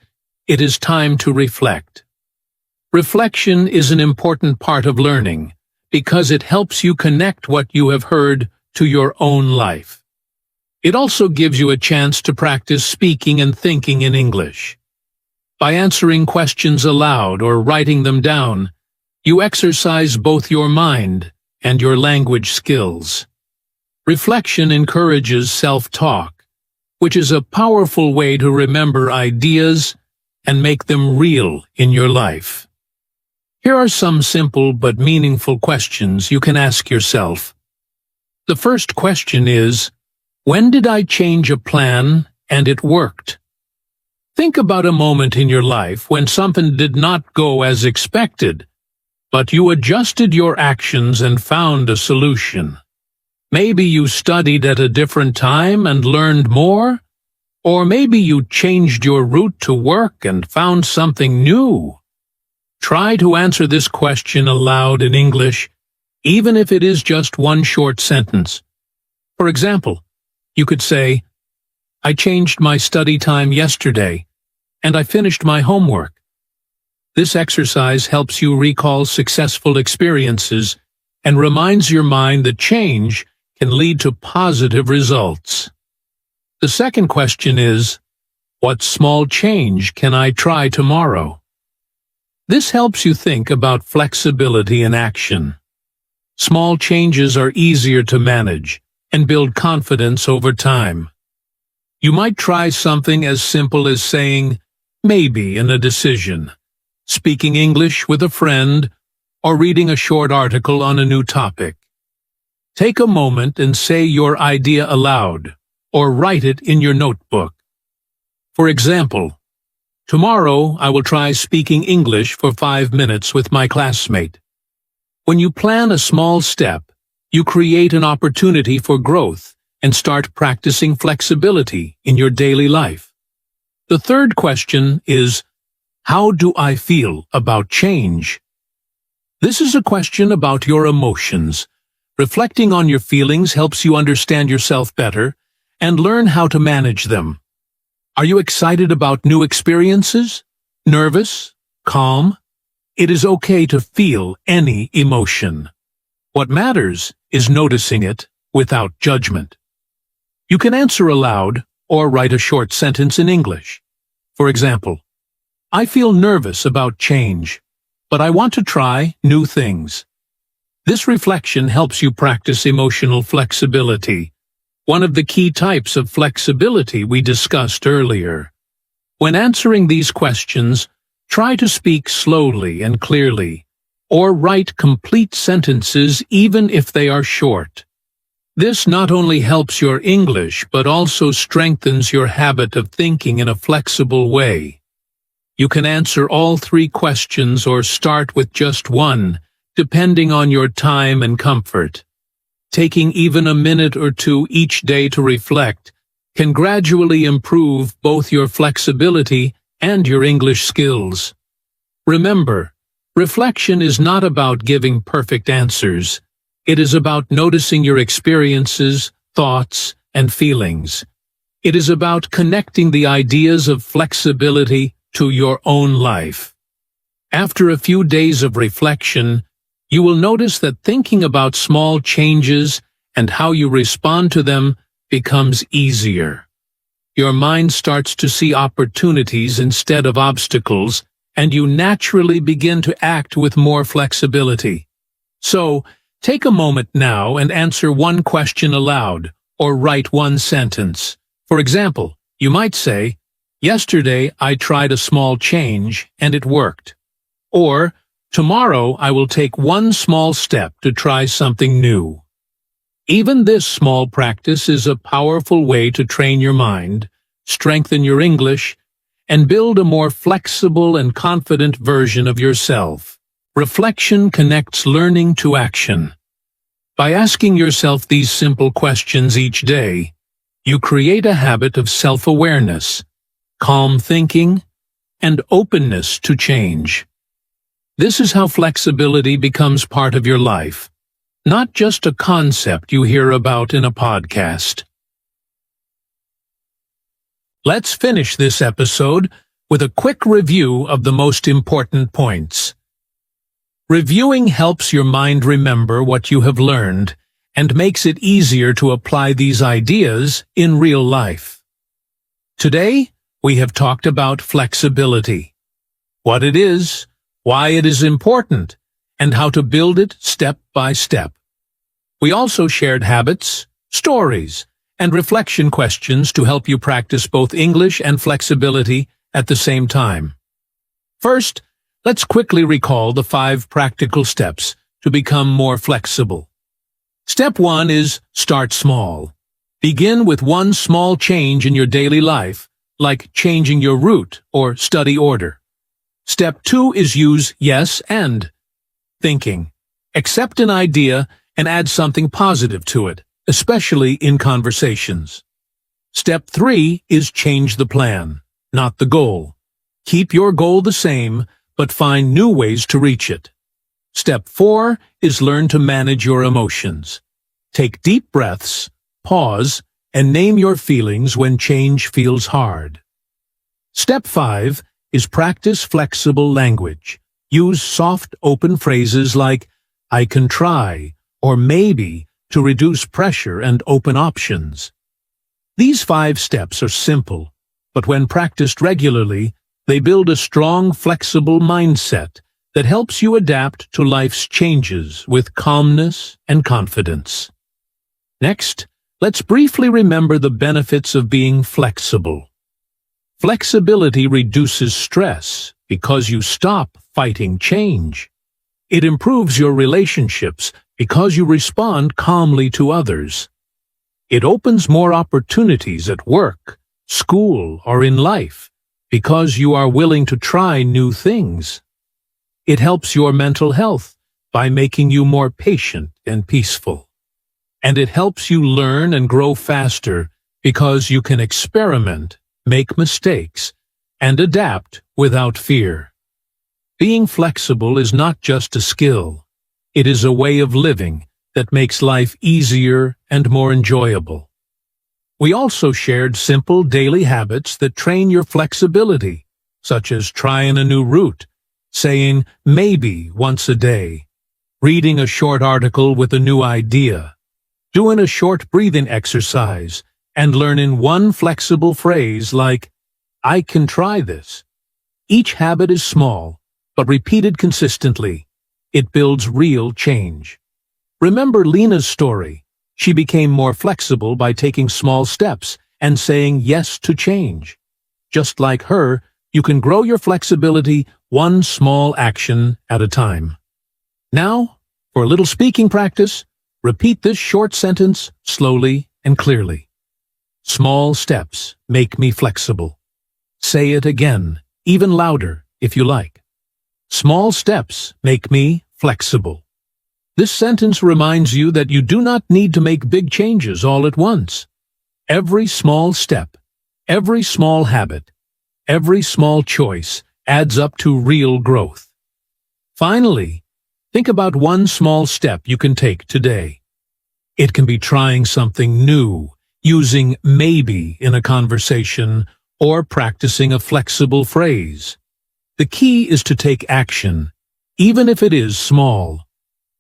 Speaker 1: it is time to reflect. Reflection is an important part of learning because it helps you connect what you have heard to your own life. It also gives you a chance to practice speaking and thinking in English. By answering questions aloud or writing them down, you exercise both your mind and your language skills. Reflection encourages self-talk, which is a powerful way to remember ideas and make them real in your life. Here are some simple but meaningful questions you can ask yourself. The first question is, when did I change a plan and it worked? Think about a moment in your life when something did not go as expected, but you adjusted your actions and found a solution. Maybe you studied at a different time and learned more, or maybe you changed your route to work and found something new. Try to answer this question aloud in English, even if it is just one short sentence. For example, you could say, I changed my study time yesterday, and I finished my homework. This exercise helps you recall successful experiences and reminds your mind that change can lead to positive results. The second question is, what small change can I try tomorrow? This helps you think about flexibility in action. Small changes are easier to manage and build confidence over time. You might try something as simple as saying maybe in a decision, speaking English with a friend, or reading a short article on a new topic. Take a moment and say your idea aloud, or write it in your notebook. For example, tomorrow I will try speaking English for 5 minutes with my classmate. When you plan a small step, you create an opportunity for growth and start practicing flexibility in your daily life. The third question is, how do I feel about change? This is a question about your emotions. Reflecting on your feelings helps you understand yourself better and learn how to manage them. Are you excited about new experiences? Nervous? Calm? It is okay to feel any emotion. What matters is noticing it without judgment. You can answer aloud or write a short sentence in English. For example, I feel nervous about change, but I want to try new things. This reflection helps you practice emotional flexibility, one of the key types of flexibility we discussed earlier. When answering these questions, try to speak slowly and clearly, or write complete sentences even if they are short. This not only helps your English, but also strengthens your habit of thinking in a flexible way. You can answer all 3 questions or start with just one, depending on your time and comfort. Taking even a minute or 2 each day to reflect can gradually improve both your flexibility and your English skills. Remember, reflection is not about giving perfect answers. It is about noticing your experiences, thoughts, and feelings. It is about connecting the ideas of flexibility to your own life. After a few days of reflection, you will notice that thinking about small changes and how you respond to them becomes easier. Your mind starts to see opportunities instead of obstacles, and you naturally begin to act with more flexibility. So, take a moment now and answer one question aloud, or write one sentence. For example, you might say, yesterday I tried a small change and it worked. Or, Tomorrow I will take one small step to try something new. Even this small practice is a powerful way to train your mind, strengthen your English, and build a more flexible and confident version of yourself. Reflection connects learning to action. By asking yourself these simple questions each day, you create a habit of self-awareness, calm thinking, and openness to change. This is how flexibility becomes part of your life, not just a concept you hear about in a podcast. Let's finish this episode with a quick review of the most important points. Reviewing helps your mind remember what you have learned and makes it easier to apply these ideas in real life. Today, we have talked about flexibility, what it is, why it is important, and how to build it step by step. We also shared habits, stories, and reflection questions to help you practice both English and flexibility at the same time. First, let's quickly recall the 5 practical steps to become more flexible. Step 1 is start small. Begin with one small change in your daily life, like changing your route or study order. Step 2 is use yes and thinking. Accept an idea and add something positive to it, especially in conversations. Step 3 is change the plan, not the goal. Keep your goal the same, but find new ways to reach it. Step 4 is learn to manage your emotions. Take deep breaths, pause, and name your feelings when change feels hard. Step 5 is practice flexible language. Use soft, open phrases like, I can try, or maybe, to reduce pressure and open options. These 5 steps are simple, but when practiced regularly, they build a strong, flexible mindset that helps you adapt to life's changes with calmness and confidence. Next, let's briefly remember the benefits of being flexible. Flexibility reduces stress because you stop fighting change. It improves your relationships because you respond calmly to others. It opens more opportunities at work, school, or in life because you are willing to try new things. It helps your mental health by making you more patient and peaceful. And it helps you learn and grow faster because you can experiment, make mistakes, and adapt without fear. Being flexible is not just a skill. It is a way of living that makes life easier and more enjoyable. We also shared simple daily habits that train your flexibility, such as trying a new route, saying maybe once a day, reading a short article with a new idea, doing a short breathing exercise, and learning one flexible phrase like, I can try this. Each habit is small, but repeated consistently, it builds real change. Remember Lena's story. She became more flexible by taking small steps and saying yes to change. Just like her, you can grow your flexibility one small action at a time. Now, for a little speaking practice, repeat this short sentence slowly and clearly. Small steps make me flexible. Say it again, even louder if you like. Small steps make me flexible. This sentence reminds you that you do not need to make big changes all at once. Every small step, every small habit, every small choice adds up to real growth. Finally, think about one small step you can take today. It can be trying something new, using maybe in a conversation, or practicing a flexible phrase. The key is to take action, even if it is small.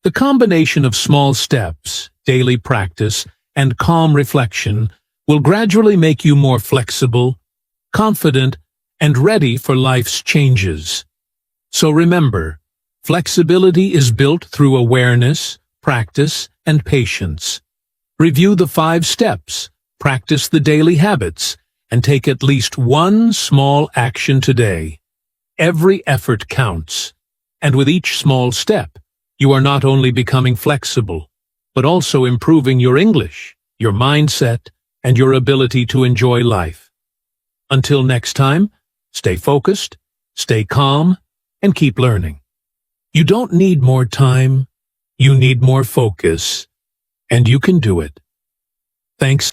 Speaker 1: The combination of small steps, daily practice, and calm reflection will gradually make you more flexible, confident, and ready for life's changes. So remember, flexibility is built through awareness, practice, and patience. Review the 5 steps, practice the daily habits, and take at least one small action today. Every effort counts, And with each small step, you are not only becoming flexible, but also improving your English, your mindset, and your ability to enjoy life. Until next time, stay focused, stay calm, and keep learning. You don't need more time, you need more focus, and you can do it. Thanks.